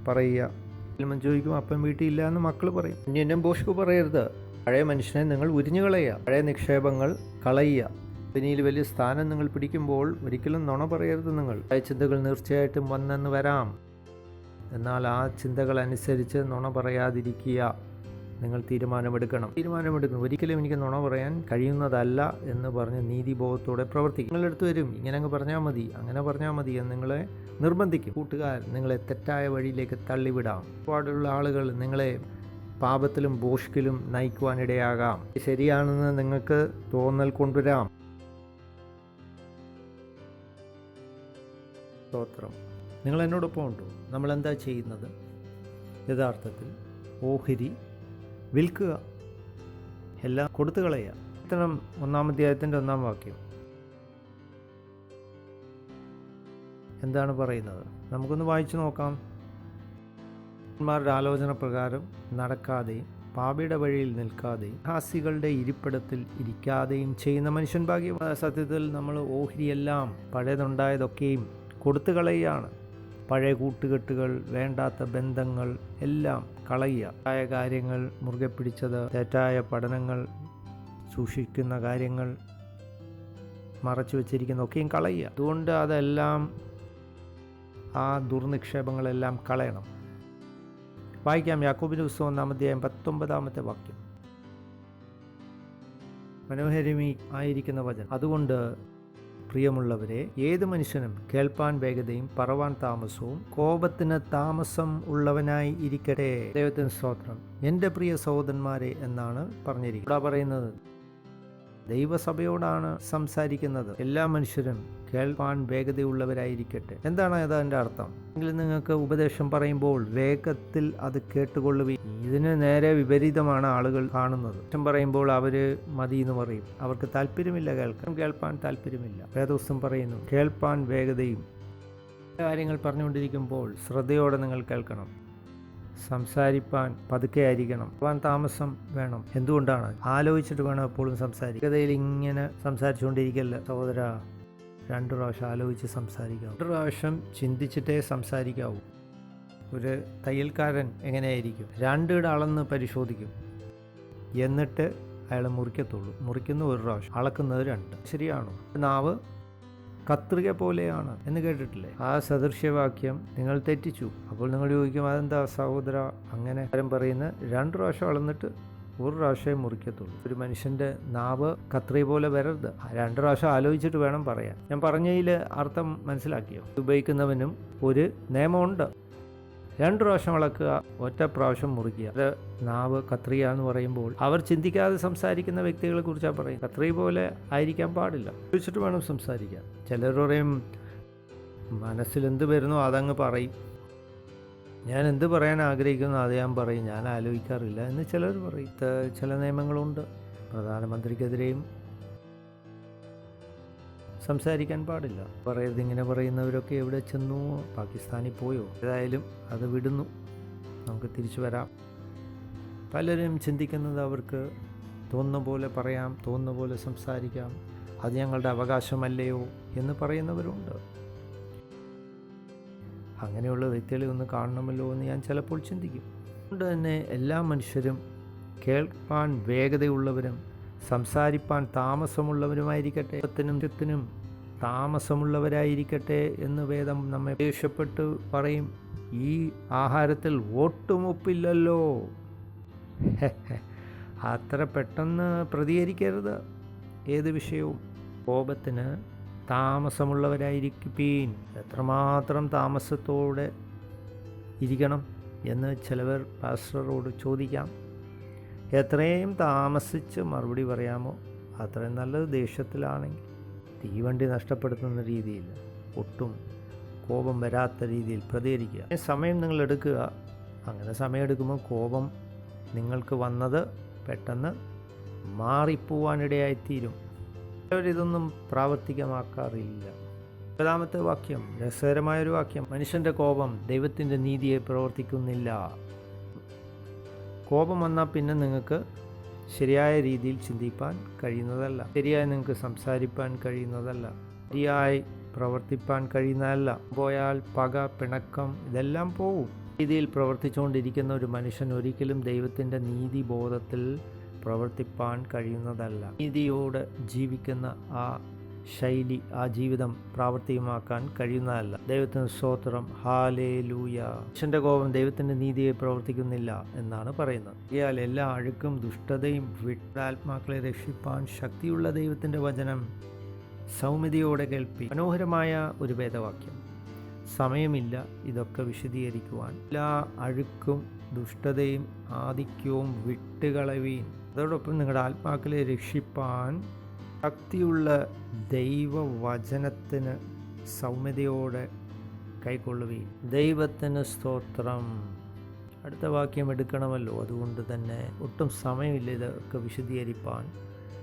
പറയുക. ചിലപ്പോൾ ചോദിക്കും, അപ്പം വീട്ടിൽ ഇല്ല എന്ന് മക്കൾ പറയും. ഇനി ബോഷ്കോ പറയരുത്. പഴയ മനുഷ്യനെ നിങ്ങൾ ഉരിഞ്ഞു കളയുക, പഴയ നിക്ഷേപങ്ങൾ കളയുക. പിന്നീട് വലിയ സ്ഥാനം നിങ്ങൾ പിടിക്കുമ്പോൾ ഒരിക്കലും നുണ പറയരുത്. നിങ്ങൾ ചിന്തകൾ തീർച്ചയായിട്ടും വന്നെന്ന് വരാം, എന്നാൽ ആ ചിന്തകൾ അനുസരിച്ച് നുണ പറയാതിരിക്കുക. നിങ്ങൾ തീരുമാനമെടുക്കണം. ഒരിക്കലും എനിക്ക് നുണ പറയാൻ കഴിയുന്നതല്ല എന്ന് പറഞ്ഞ് നീതിബോധത്തോടെ പ്രവർത്തിക്കും. നിങ്ങളെടുത്ത് വരും, ഇങ്ങനെ അങ്ങ് പറഞ്ഞാൽ മതി, അങ്ങനെ പറഞ്ഞാൽ മതി എന്ന് നിങ്ങളെ നിർബന്ധിക്കും. കൂട്ടുകാർ നിങ്ങളെ തെറ്റായ വഴിയിലേക്ക് തള്ളിവിടാം. ഒരുപാടുള്ള ആളുകൾ നിങ്ങളെ പാപത്തിലും ബോഷ്കിലും നയിക്കുവാനിടയാകാം. ശരിയാണെന്ന് നിങ്ങൾക്ക് തോന്നൽ കൊണ്ടുവരാം. സ്തോത്രം. നിങ്ങൾ എന്നോടൊപ്പം ഉണ്ടോ? നമ്മളെന്താ ചെയ്യുന്നത്? യഥാർത്ഥത്തിൽ ഓഹരി വിൽക്കുക, എല്ലാം കൊടുത്തു കളയുക. ഇത്തരം 1-ാം അധ്യായത്തിൻ്റെ 1-ാം വാക്യം എന്താണ് പറയുന്നത്? നമുക്കൊന്ന് വായിച്ചു നോക്കാം. ന്മാരുടെ ആലോചന പ്രകാരം നടക്കാതെയും പാപിയുടെ വഴിയിൽ നിൽക്കാതെയും ഹാസികളുടെ ഇരിപ്പിടത്തിൽ ഇരിക്കാതെയും ചെയ്യുന്ന മനുഷ്യൻ ഭാഗ്യം. സത്യത്തിൽ നമ്മൾ ഓഹരിയെല്ലാം പഴയതുണ്ടായതൊക്കെയും കൊടുത്തു കളയുകയാണ്. പഴയ കൂട്ടുകെട്ടുകൾ, വേണ്ടാത്ത ബന്ധങ്ങൾ എല്ലാം കളയുക. തെറ്റായ കാര്യങ്ങൾ മുറുകെ പിടിച്ചത്, തെറ്റായ പഠനങ്ങൾ, സൂക്ഷിക്കുന്ന കാര്യങ്ങൾ, മറച്ചു വച്ചിരിക്കുന്ന ഒക്കെയും കളയുക. അതുകൊണ്ട് അതെല്ലാം, ആ ദുർനിക്ഷേപങ്ങളെല്ലാം കളയണം. വായിക്കാം യാക്കോബിന്റെ പുസ്തകം 1-ാം അധ്യായം 19-ാമത്തെ വാക്യം. മനോഹരമി ആയിരിക്കുന്ന വചനം. അതുകൊണ്ട് പ്രിയമുള്ളവരെ, ഏത് മനുഷ്യനും കേൾപ്പാൻ വേഗതയും പറവാൻ താമസവും കോപത്തിന് താമസം ഉള്ളവനായി ഇരിക്കട്ടെ. ദൈവത്തിന് സ്തോത്രം. എൻ്റെ പ്രിയ സഹോദരന്മാരെ എന്നാണ് പറഞ്ഞിരിക്കുന്നത്. ഇവിടെ പറയുന്നത് ദൈവസഭയോടാണ് സംസാരിക്കുന്നത്. എല്ലാ മനുഷ്യരും കേൾപ്പാൻ വേഗതയുള്ളവരായിരിക്കട്ടെ. എന്താണ് അതിൻ്റെ അർത്ഥം? എങ്കിലും നിങ്ങൾക്ക് ഉപദേശം പറയുമ്പോൾ വേഗത്തിൽ അത് കേട്ടുകൊള്ളുകയും. ഇതിന് നേരെ വിപരീതമാണ് ആളുകൾ കാണുന്നത്. ഉപദേശം പറയുമ്പോൾ അവര് മതി എന്ന് പറയും. അവർക്ക് താല്പര്യമില്ല, കേൾപ്പാൻ താല്പര്യമില്ല. വേദപുസ്തകം പറയുന്നു, കേൾപ്പാൻ വേഗതയും. കാര്യങ്ങൾ പറഞ്ഞുകൊണ്ടിരിക്കുമ്പോൾ ശ്രദ്ധയോടെ നിങ്ങൾ കേൾക്കണം. സംസാരിപ്പാൻ പതുക്കെ ആയിരിക്കണം. താമസം വേണം. എന്തുകൊണ്ടാണ്? ആലോചിച്ചിട്ട് വേണം എപ്പോഴും സംസാരിക്കുക. ഗതയിൽ ഇങ്ങനെ സംസാരിച്ചുകൊണ്ടിരിക്കല്ല സഹോദര. 2 പ്രാവശ്യം ആലോചിച്ച് സംസാരിക്കാവൂ. 2 പ്രാവശ്യം ചിന്തിച്ചിട്ടേ സംസാരിക്കാവൂ. ഒരു തയ്യൽക്കാരൻ എങ്ങനെയായിരിക്കും? 2 അളന്ന് പരിശോധിക്കും, എന്നിട്ട് അയാൾ മുറിക്കത്തുള്ളൂ. മുറിക്കുന്ന 1 പ്രാവശ്യം, അളക്കുന്നത് 2. ശരിയാണോ? നാവ് കത്രിക പോലെയാണ് എന്ന് കേട്ടിട്ടില്ലേ? ആ സദൃശ്യവാക്യം നിങ്ങൾ തെറ്റിച്ചു. അപ്പോൾ നിങ്ങൾ ചോദിക്കും, അതെന്താ സഹോദര അങ്ങനെ? പറയുന്ന 2 പ്രാവശ്യം അളന്നിട്ട് 1 പ്രാവശ്യമേ മുറിക്കത്തുള്ളൂ. ഒരു മനുഷ്യൻ്റെ നാവ് കത്രിക പോലെ വരരുത്. 2 പ്രാവശ്യം ആലോചിച്ചിട്ട് വേണം പറയാൻ. ഞാൻ പറഞ്ഞതിൽ അർത്ഥം മനസ്സിലാക്കിയോ? ഉപയോഗിക്കുന്നവനും ഒരു നിയമമുണ്ട്. 2 പ്രാവശ്യം അളക്കുക, 1 പ്രാവശ്യം മുറിക്കുക. അത് നാവ് കത്രിക എന്ന് പറയുമ്പോൾ അവർ ചിന്തിക്കാതെ സംസാരിക്കുന്ന വ്യക്തികളെ കുറിച്ചാണ് പറയും. കത്രിക പോലെ ആയിരിക്കാൻ പാടില്ല. ചോദിച്ചിട്ട് വേണം സംസാരിക്കാൻ. ചിലർ പറയും, മനസ്സിലെന്ത് വരുന്നോ അതങ്ങ് പറയും. ഞാൻ എന്ത് പറയാൻ ആഗ്രഹിക്കുന്നു അത് ഞാൻ പറയും, ഞാൻ ആലോചിക്കാറില്ല എന്ന് ചിലർ പറയും. ചില നിയമങ്ങളുണ്ട്. പ്രധാനമന്ത്രിക്കെതിരെയും സംസാരിക്കാൻ പാടില്ല. പറയരുത്. ഇങ്ങനെ പറയുന്നവരൊക്കെ എവിടെ ചെന്നു? പാകിസ്ഥാനിൽ പോയോ? ഏതായാലും അത് വിടുന്നു, നമുക്ക് തിരിച്ചു വരാം. പലരും ചിന്തിക്കുന്നത് അവർക്ക് തോന്നുന്ന പോലെ പറയാം, തോന്നുന്ന പോലെ സംസാരിക്കാം, അത് ഞങ്ങളുടെ അവകാശമല്ലയോ എന്ന് പറയുന്നവരുണ്ട്. അങ്ങനെയുള്ള വ്യക്തികളെ ഒന്ന് കാണണമല്ലോ എന്ന് ഞാൻ ചിലപ്പോൾ ചിന്തിക്കും. അതുകൊണ്ട് തന്നെ എല്ലാ മനുഷ്യരും കേൾപ്പാൻ വേഗതയുള്ളവരും സംസാരിപ്പാൻ താമസമുള്ളവരുമായിരിക്കട്ടെ. ത്തിനും താമസമുള്ളവരായിരിക്കട്ടെ എന്ന് വേദം നമ്മെ ദേഷ്യപ്പെട്ട് പറയും. ഈ ആഹാരത്തിൽ ഒട്ടും ഉപ്പില്ലല്ലോ. അത്ര പെട്ടെന്ന് പ്രതികരിക്കരുത്. ഏത് വിഷയവും കോപത്തിന് താമസമുള്ളവരായിരിക്കുപ്പീൻ. എത്രമാത്രം താമസത്തോടെ ഇരിക്കണം എന്ന് ചിലവർ പാസ്റ്ററോട് ചോദിക്കാം. എത്രയും താമസിച്ച് മറുപടി പറയാമോ അത്രയും നല്ലത്. ദേഷ്യത്തിലാണെങ്കിൽ തീവണ്ടി നഷ്ടപ്പെടുത്തുന്ന രീതിയിൽ ഒട്ടും കോപം വരാത്ത രീതിയിൽ പ്രതികരിക്കുക. സമയം നിങ്ങൾ എടുക്കുക. അങ്ങനെ സമയമെടുക്കുമ്പോൾ കോപം നിങ്ങൾക്ക് വന്നത് പെട്ടെന്ന് മാറിപ്പോവാനിടയായിത്തീരും. അവരിതൊന്നും പ്രാവർത്തികമാക്കാറില്ല. 9-ാമത്തെ വാക്യം രസകരമായൊരു വാക്യം. മനുഷ്യൻ്റെ കോപം ദൈവത്തിൻ്റെ നീതിയെ പ്രവർത്തിക്കുന്നില്ല. കോപം വന്നാൽ പിന്നെ നിങ്ങൾക്ക് ശരിയായ രീതിയിൽ ചിന്തിപ്പാൻ കഴിയുന്നതല്ല, ശരിയായി നിങ്ങൾക്ക് സംസാരിപ്പാൻ കഴിയുന്നതല്ല, ശരിയായി പ്രവർത്തിപ്പാൻ കഴിയുന്നതല്ല. പോയാൽ പക, പിണക്കം ഇതെല്ലാം പോവും. രീതിയിൽ പ്രവർത്തിച്ചുകൊണ്ടിരിക്കുന്ന ഒരു മനുഷ്യൻ ഒരിക്കലും ദൈവത്തിൻ്റെ നീതിബോധത്തിൽ പ്രവർത്തിപ്പാൻ കഴിയുന്നതല്ല. നീതിയോടെ ജീവിക്കുന്ന ആ ശൈലി, ആ ജീവിതം പ്രാവർത്തികമാക്കാൻ കഴിയുന്നതല്ല. ദൈവത്തിന് സ്തോത്രം. ഹാലേലൂയ. മനുഷ്യൻ്റെ കോപം ദൈവത്തിൻ്റെ നീതിയെ പ്രവർത്തിക്കുന്നില്ല എന്നാണ് പറയുന്നത്. ഇയാൾ എല്ലാ അഴുക്കും ദുഷ്ടതയും വിട്ടാത്മാക്കളെ രക്ഷിപ്പാൻ ശക്തിയുള്ള ദൈവത്തിൻ്റെ വചനം സൗമ്യതയോടെ കേൾപ്പി. മനോഹരമായ ഒരു വേദവാക്യം. സമയമില്ല ഇതൊക്കെ വിശദീകരിക്കുവാൻ. എല്ലാ അഴുക്കും ദുഷ്ടതയും ആധിക്യവും വിട്ടുകളവീൻ. അതോടൊപ്പം നിങ്ങളുടെ ആത്മാക്കളെ രക്ഷിപ്പാൻ ശക്തിയുള്ള ദൈവവചനത്തിന് സൗമ്യതയോടെ കൈക്കൊള്ളുവീൻ. ദൈവത്തിന് സ്തോത്രം. അടുത്ത വാക്യം എടുക്കണമല്ലോ, അതുകൊണ്ട് തന്നെ ഒട്ടും സമയമില്ല ഇതൊക്കെ വിശദീകരിപ്പാൻ.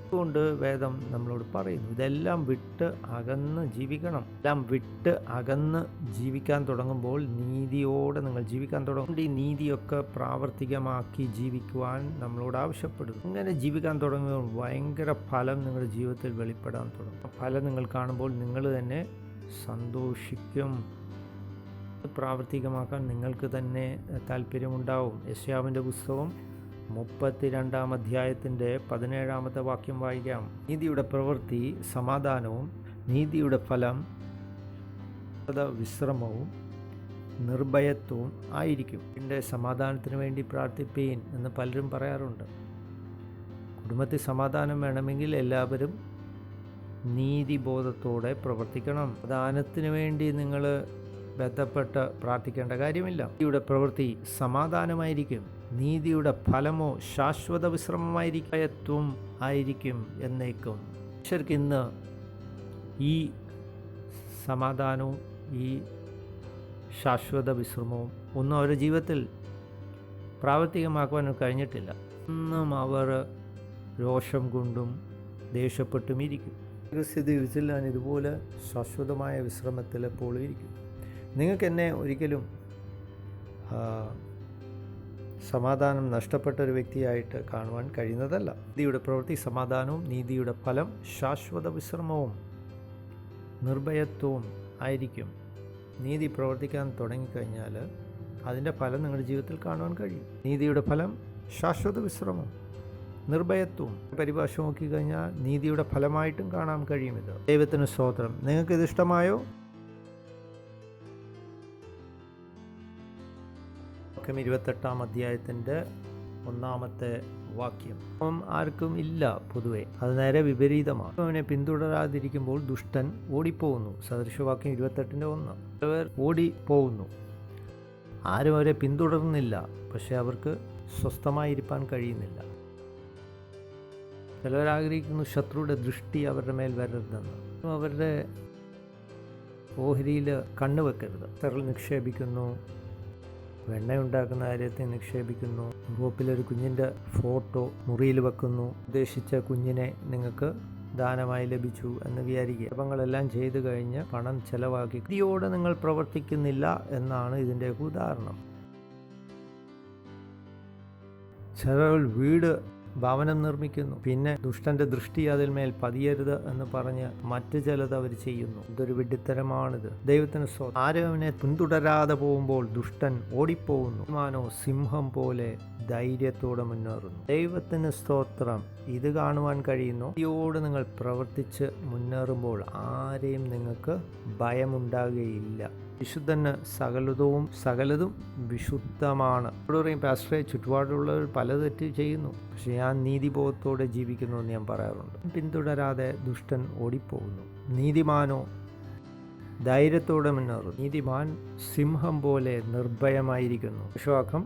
അതുകൊണ്ട് വേദം നമ്മളോട് പറയുന്നു, ഇതെല്ലാം വിട്ട് അകന്ന് ജീവിക്കണം. എല്ലാം വിട്ട് അകന്ന് ജീവിക്കാൻ തുടങ്ങുമ്പോൾ നീതിയോടെ നിങ്ങൾ ജീവിക്കാൻ തുടങ്ങും. ഈ നീതിയൊക്കെ പ്രാവർത്തികമാക്കി ജീവിക്കുവാൻ നമ്മളോട് ആവശ്യപ്പെടുന്നു. ഇങ്ങനെ ജീവിക്കാൻ തുടങ്ങുമ്പോൾ ഭയങ്കര ഫലം നിങ്ങളുടെ ജീവിതത്തിൽ വെളിപ്പെടാൻ തുടങ്ങും. ഫലം നിങ്ങൾ കാണുമ്പോൾ നിങ്ങൾ തന്നെ സന്തോഷിക്കും. പ്രാവർത്തികമാക്കാൻ നിങ്ങൾക്ക് തന്നെ താല്പര്യമുണ്ടാവും. യെശയ്യാവിൻ്റെ പുസ്തകം 32-ാം അധ്യായത്തിൻ്റെ 17-ാമത്തെ വാക്യം വായിക്കാം. നീതിയുടെ പ്രവൃത്തി സമാധാനവും നീതിയുടെ ഫലം വിശ്രമവും നിർഭയത്വവും ആയിരിക്കും. എൻ്റെ സമാധാനത്തിന് വേണ്ടി പ്രാർത്ഥിപ്പീൻ എന്ന് പലരും പറയാറുണ്ട്. കുടുംബത്തിൽ സമാധാനം വേണമെങ്കിൽ എല്ലാവരും നീതിബോധത്തോടെ പ്രവർത്തിക്കണം. സമാധാനത്തിന് വേണ്ടി നിങ്ങൾ ബന്ധപ്പെട്ട് പ്രാർത്ഥിക്കേണ്ട കാര്യമില്ല. നീതിയുടെ പ്രവൃത്തി സമാധാനമായിരിക്കും, നീതിയുടെ ഫലമോ ശാശ്വത വിശ്രമമായിരിക്കും ആയിരിക്കും എന്നേക്കും. മനുഷ്യർക്ക് ഇന്ന് ഈ സമാധാനവും ഈ ശാശ്വത വിശ്രമവും ഒന്നും അവരുടെ ജീവിതത്തിൽ പ്രാവർത്തികമാക്കുവാൻ കഴിഞ്ഞിട്ടില്ല. ഒന്നും അവർ രോഷം കൊണ്ടും ദേഷ്യപ്പെട്ടും ഇരിക്കും. സ്ഥിതി ഞാൻ ഇതുപോലെ ശാശ്വതമായ വിശ്രമത്തിൽ എപ്പോഴും ഇരിക്കും. നിങ്ങൾക്ക് എന്നെ ഒരിക്കലും സമാധാനം നഷ്ടപ്പെട്ട ഒരു വ്യക്തിയായിട്ട് കാണുവാൻ കഴിയുന്നതല്ല. നീതിയുടെ പ്രവൃത്തി സമാധാനവും നീതിയുടെ ഫലം ശാശ്വത വിശ്രമവും നിർഭയത്വവും ആയിരിക്കും. നീതി പ്രവർത്തിക്കാൻ തുടങ്ങിക്കഴിഞ്ഞാൽ അതിൻ്റെ ഫലം നിങ്ങളുടെ ജീവിതത്തിൽ കാണുവാൻ കഴിയും. നീതിയുടെ ഫലം ശാശ്വത വിശ്രമം, നിർഭയത്വവും. പരിഭാഷ നോക്കിക്കഴിഞ്ഞാൽ നീതിയുടെ ഫലമായിട്ടും കാണാൻ കഴിയും. ഇത് ദൈവത്തിന് സ്തോത്രം. നിങ്ങൾക്കിത് ഇഷ്ടമായോ? 28-ാം അധ്യായത്തിൻ്റെ 1-ാമത്തെ വാക്യം. ആർക്കും ഇല്ല പൊതുവെ, അത് നേരെ വിപരീതമാണ്. അവനെ പിന്തുടരാതിരിക്കുമ്പോൾ ദുഷ്ടൻ ഓടിപ്പോകുന്നു. സദൃശവാക്യം 28-ന്റെ 1. അവർ ഓടിപ്പോകുന്നു, ആരും അവരെ പിന്തുടർന്നില്ല, പക്ഷെ അവർക്ക് സ്വസ്ഥമായിരിക്കാൻ കഴിയുന്നില്ല. ചിലവരാഗ്രഹിക്കുന്നു ശത്രുയുടെ ദൃഷ്ടി അവരുടെ മേൽ വരരുതെന്ന്. അവരുടെ ഓഹരിയിൽ കണ്ണുവെക്കരുത്. ചെറൽ നിക്ഷേപിക്കുന്നു, വെണ്ണയുണ്ടാക്കുന്ന കാര്യത്തിൽ നിക്ഷേപിക്കുന്നു, യൂറോപ്പിലൊരു കുഞ്ഞിൻ്റെ ഫോട്ടോ മുറിയിൽ വെക്കുന്നു, ഉദ്ദേശിച്ച കുഞ്ഞിനെ നിങ്ങൾക്ക് ദാനമായി ലഭിച്ചു എന്ന് വിചാരിക്കുക. ജപങ്ങളെല്ലാം ചെയ്തു കഴിഞ്ഞ് പണം ചെലവാക്കി നീതിയോടെ നിങ്ങൾ പ്രവർത്തിക്കുന്നില്ല എന്നാണ് ഇതിൻ്റെ ഉദാഹരണം. ചിലർ വീട് ഭവനം നിർമ്മിക്കുന്നു, പിന്നെ ദുഷ്ടന്റെ ദൃഷ്ടി അതിന്മേൽ പതിയരുത് എന്ന് പറഞ്ഞ് മറ്റു ചിലത് അവർ ചെയ്യുന്നു. ഇതൊരു വിഡ്ഢിത്തരമാണിത്. ദൈവത്തിന് ആരും അവനെ പിന്തുടരാതെ പോകുമ്പോൾ ദുഷ്ടൻ ഓടിപ്പോകുന്നു. മാനോ സിംഹം പോലെ ധൈര്യത്തോടെ മുന്നേറുന്നു. ദൈവത്തിന് സ്തോത്രം. ഇത് കാണുവാൻ കഴിയുന്നു. ഇതിയോട് നിങ്ങൾ പ്രവർത്തിച്ച് മുന്നേറുമ്പോൾ ആരെയും നിങ്ങൾക്ക് ഭയമുണ്ടാകുകയില്ല. വിശുദ്ധന് സകലതും വിശുദ്ധമാണ്. ഇവിടെ പറയും, പാസ്റ്ററെ, ചുറ്റുപാടുള്ളവർ പല തെറ്റ് ചെയ്യുന്നു, പക്ഷെ ഞാൻ നീതിബോധത്തോടെ ജീവിക്കുന്നു എന്ന് ഞാൻ പറയാറുണ്ട്. പിന്തുടരാതെ ദുഷ്ടൻ ഓടിപ്പോകുന്നു, നീതിമാനോ ധൈര്യത്തോടെ മുന്നേറും. നീതിമാൻ സിംഹം പോലെ നിർഭയമായിരിക്കുന്നു. വിശ്വാസം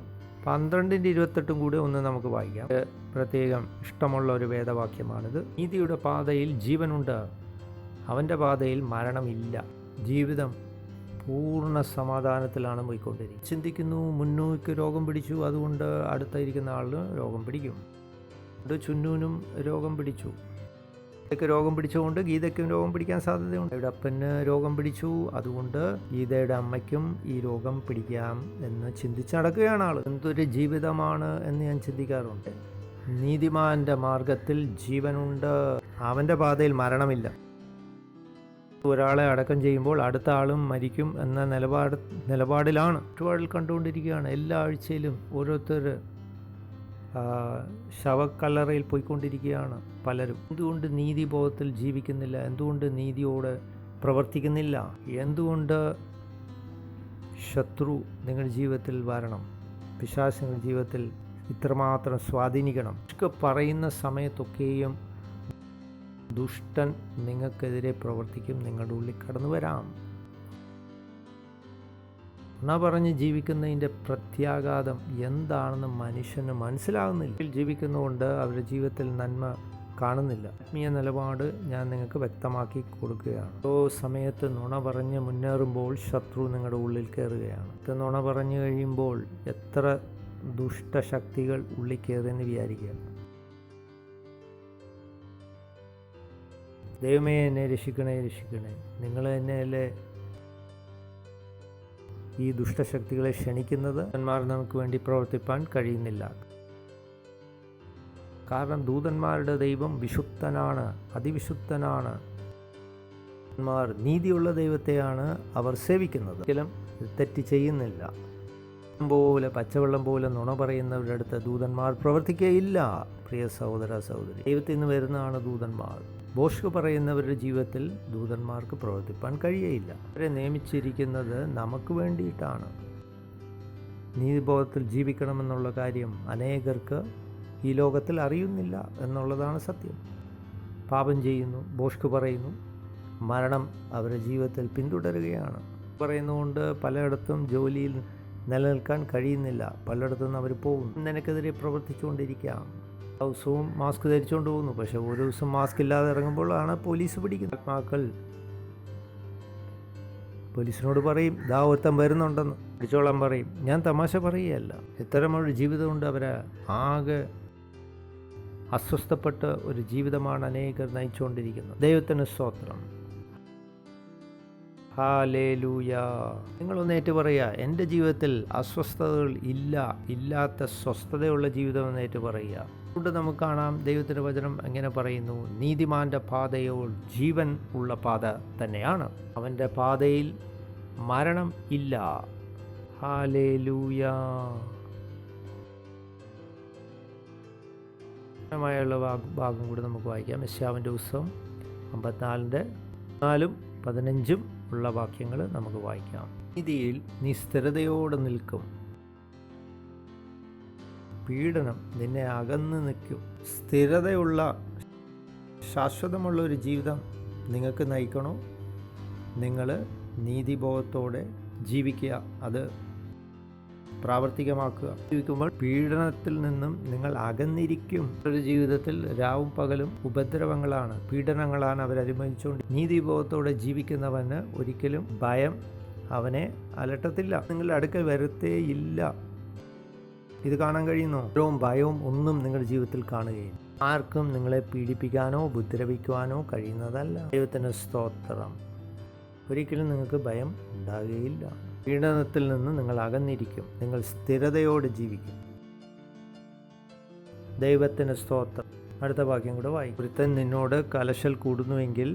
12:28 കൂടെ ഒന്ന് നമുക്ക് വായിക്കാം. പ്രത്യേകം ഇഷ്ടമുള്ള ഒരു വേദവാക്യമാണിത്. നീതിയുടെ പാതയിൽ ജീവനുണ്ട്, അവൻ്റെ പാതയിൽ മരണമില്ല. ജീവിതം പൂർണ്ണ സമാധാനത്തിലാണ് പോയിക്കൊണ്ടിരിക്കുന്നത്. ചിന്തിക്കുന്നു, മുന്നൂക്ക് രോഗം പിടിച്ചു, അതുകൊണ്ട് അടുത്തായിരിക്കുന്ന ആളിന് രോഗം പിടിക്കും. ചുന്നൂനും രോഗം പിടിച്ചു. ഗീതയ്ക്ക് രോഗം പിടിച്ചുകൊണ്ട് ഗീതയ്ക്കും രോഗം പിടിക്കാൻ സാധ്യതയുണ്ട്. ഗീതയുടെ അപ്പന് രോഗം പിടിച്ചു, അതുകൊണ്ട് ഗീതയുടെ അമ്മയ്ക്കും ഈ രോഗം പിടിക്കാം എന്ന് ചിന്തിച്ച് നടക്കുകയാണ് ആൾ. എന്തൊരു ജീവിതമാണ് എന്ന് ഞാൻ ചിന്തിക്കാറുണ്ട്. നീതിമാന്റെ മാർഗത്തിൽ ജീവനുണ്ട്, അവൻ്റെ പാതയിൽ മരണമില്ല. ഒരാളെ അടക്കം ചെയ്യുമ്പോൾ അടുത്ത ആളും മരിക്കും എന്ന നിലപാടിലാണ് ചുറ്റുപാടിൽ കണ്ടുകൊണ്ടിരിക്കുകയാണ്. എല്ലാ ആഴ്ചയിലും ഓരോരുത്തർ ശവക്കല്ലറയിൽ പോയിക്കൊണ്ടിരിക്കുകയാണ് പലരും. എന്തുകൊണ്ട് നീതിബോധത്തിൽ ജീവിക്കുന്നില്ല? എന്തുകൊണ്ട് നീതിയോട് പ്രവർത്തിക്കുന്നില്ല? എന്തുകൊണ്ട് ശത്രു നിങ്ങളുടെ ജീവിതത്തിൽ വരണം? പിശാച് നിങ്ങളുടെ ജീവിതത്തിൽ ഇത്രമാത്രം സ്വാധീനിക്കണം? പറയുന്ന സമയത്തൊക്കെയും ദുഷ്ടൻ നിങ്ങൾക്കെതിരെ പ്രവർത്തിക്കും, നിങ്ങളുടെ ഉള്ളിൽ കടന്നു വരാം. പറഞ്ഞ് ജീവിക്കുന്നതിൻ്റെ പ്രത്യാഘാതം എന്താണെന്ന് മനുഷ്യന് മനസ്സിലാകുന്നില്ല. ജീവിക്കുന്നതുകൊണ്ട് അവരുടെ ജീവിതത്തിൽ നന്മ കാണുന്നില്ല. ആത്മീയ നിലപാട് ഞാൻ നിങ്ങൾക്ക് വ്യക്തമാക്കി കൊടുക്കുകയാണ്. ഓരോ സമയത്ത് നുണ പറഞ്ഞ് മുന്നേറുമ്പോൾ ശത്രു നിങ്ങളുടെ ഉള്ളിൽ കയറുകയാണ്. നുണ പറഞ്ഞു കഴിയുമ്പോൾ എത്ര ദുഷ്ടശക്തികൾ ഉള്ളിൽ കയറിയെന്ന് വിചാരിക്കുക. ദൈവമേ, എന്നെ രക്ഷിക്കണേ, രക്ഷിക്കണേ. നിങ്ങൾ തന്നെയല്ലേ ഈ ദുഷ്ടശക്തികളെ ക്ഷണിക്കുന്നത്? ദൂതന്മാർ നമുക്ക് വേണ്ടി പ്രവർത്തിപ്പാൻ കഴിയുന്നില്ല. കാരണം ദൂതന്മാരുടെ ദൈവം വിശുദ്ധനാണ്, അതിവിശുദ്ധനാണ്. ദൂതന്മാർ നീതിയുള്ള ദൈവത്തെയാണ് അവർ സേവിക്കുന്നത്. ഒരിക്കലും തെറ്റ് ചെയ്യുന്നില്ല. പച്ചവെള്ളം പോലെ നുണ പറയുന്നവരുടെ അടുത്ത് ദൂതന്മാർ പ്രവർത്തിക്കുകയില്ല. പ്രിയ സഹോദര സഹോദരി, ദൈവത്തിൽ നിന്ന് വരുന്നതാണ് ദൂതന്മാർ. ഭോഷ്ക് പറയുന്നവരുടെ ജീവിതത്തിൽ ദൂതന്മാർക്ക് പ്രവർത്തിപ്പാൻ കഴിയയില്ല. അവരെ നിയമിച്ചിരിക്കുന്നത് നമുക്ക് വേണ്ടിയിട്ടാണ്. നീതിബോധത്തിൽ ജീവിക്കണമെന്നുള്ള കാര്യം അനേകർക്ക് ഈ ലോകത്തിൽ അറിയുന്നില്ല എന്നുള്ളതാണ് സത്യം. പാപം ചെയ്യുന്നു, ഭോഷ്ക് പറയുന്നു, മരണം അവരുടെ ജീവിതത്തിൽ പിന്തുടരുകയാണ്. പറയുന്നതുകൊണ്ട് പലയിടത്തും ജോലിയിൽ നിലനിൽക്കാൻ കഴിയുന്നില്ല. പലയിടത്തും അവർ പോകും. നിനക്കെതിരെ പ്രവർത്തിച്ചുകൊണ്ടിരിക്കാം. ദിവസവും മാസ്ക് ധരിച്ചുകൊണ്ട് പോകുന്നു, പക്ഷെ ഒരു ദിവസം മാസ്ക് ഇല്ലാതെ ഇറങ്ങുമ്പോഴാണ് പോലീസ് പിടിക്കുന്നത്. ആത്മാക്കൾ പോലീസിനോട് പറയും, ദാ ഒരുത്തൻ വരുന്നുണ്ടെന്ന്, പിടിച്ചോളാൻ പറയും. ഞാൻ തമാശ പറയുകയല്ല. ഇത്തരമൊരു ജീവിതമുണ്ട്. അവരെ ആകെ അസ്വസ്ഥപ്പെട്ട ഒരു ജീവിതമാണ് അനേകർ നയിച്ചുകൊണ്ടിരിക്കുന്നത്. ദൈവത്തിന് സ്തോത്രം. ഹല്ലേലൂയ. നിങ്ങളൊന്ന് ഏറ്റു പറയുക, എൻ്റെ ജീവിതത്തിൽ അസ്വസ്ഥതകൾ ഇല്ലാത്ത സ്വസ്ഥതയുള്ള ജീവിതം എന്ന് ഏറ്റു പറയുക. അതുകൊണ്ട് നമുക്ക് കാണാം, ദൈവത്തിൻ്റെ വചനം എങ്ങനെ പറയുന്നു? നീതിമാന്റെ പാതയോ ജീവൻ ഉള്ള പാത തന്നെയാണ്, അവൻ്റെ പാതയിൽ മരണം ഇല്ല. ഹല്ലേലൂയ. ുള്ള ഭാഗം കൂടി നമുക്ക് വായിക്കാം. യെശയ്യാവിൻ്റെ പുസ്തകം 54:4-15 ഉള്ള വാക്യങ്ങൾ നമുക്ക് വായിക്കാം. നീതിയിൽ നീ സ്ഥിരതയോടെ നിൽക്കും, പീഡനം നിന്നെ അകന്ന് നിൽക്കും. സ്ഥിരതയുള്ള ശാശ്വതമുള്ള ഒരു ജീവിതം നിങ്ങൾക്ക് നയിക്കണോ? നിങ്ങൾ നീതിബോധത്തോടെ ജീവിക്കുക, അത് പ്രാവർത്തികമാക്കുക. ജീവിക്കുമ്പോൾ പീഡനത്തിൽ നിന്നും നിങ്ങൾ അകന്നിരിക്കും. ഒരു ജീവിതത്തിൽ രാവും പകലും ഉപദ്രവങ്ങളാണ്, പീഡനങ്ങളാണ് അവരനുഭവിച്ചുകൊണ്ട്. നീതിബോധത്തോടെ ജീവിക്കുന്നവന് ഒരിക്കലും ഭയം അവനെ അലട്ടത്തില്ല, നിങ്ങളുടെ അടുക്കൽ വരത്തേയില്ല. ഇത് കാണാൻ കഴിയുന്നു. ഭയവും ഒന്നും നിങ്ങളുടെ ജീവിതത്തിൽ കാണുകയില്ല. ആർക്കും നിങ്ങളെ പീഡിപ്പിക്കാനോ ഉപദ്രവിക്കുവാനോ കഴിയുന്നതല്ല. ദൈവത്തിന് സ്തോത്രം. ഒരിക്കലും നിങ്ങൾക്ക് ഭയം ഉണ്ടാകുകയില്ല. പീഡനത്തിൽ നിന്ന് നിങ്ങൾ അകന്നിരിക്കും, നിങ്ങൾ സ്ഥിരതയോടെ ജീവിക്കും. ദൈവത്തിന് സ്തോത്രം. അടുത്ത വാക്യം കൂടെ വായിക്കും. ഒരുത്തൻ നിന്നോട് കലശൽ കൂടുന്നുവെങ്കിൽ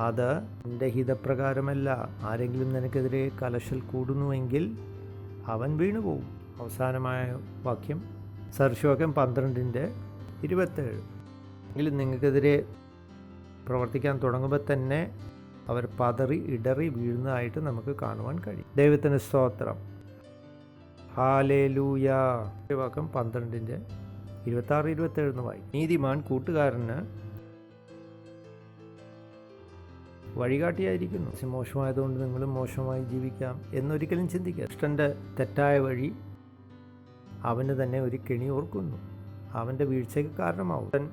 അത് എൻ്റെ ഹിതപ്രകാരമല്ല. ആരെങ്കിലും നിനക്കെതിരെ കലശൽ കൂടുന്നുവെങ്കിൽ അവൻ വീണുപോകും. അവസാനമായ വാക്യം, സദൃശവാക്യം 12:27. എങ്കിലും നിങ്ങൾക്കെതിരെ പ്രവർത്തിക്കാൻ തുടങ്ങുമ്പോൾ തന്നെ അവർ പതറി ഇടറി വീഴുന്നതായിട്ട് നമുക്ക് കാണുവാൻ കഴിയും. ദൈവത്തിന് സ്തോത്രം. ഹല്ലേലൂയ. വാക്യം 12:26-27 വായി. നീതിമാൻ കൂട്ടുകാരന് വഴികാട്ടിയായിരിക്കുന്നു. മോശമായതുകൊണ്ട് നിങ്ങളും മോശമായി ജീവിക്കാം എന്നൊരിക്കലും ചിന്തിക്കുക. ദുഷ്ടൻ്റെ തെറ്റായ വഴി അവന് തന്നെ ഒരു കെണി ഓർക്കുന്നു, അവൻ്റെ വീഴ്ചയ്ക്ക് കാരണമാവും. അവൻ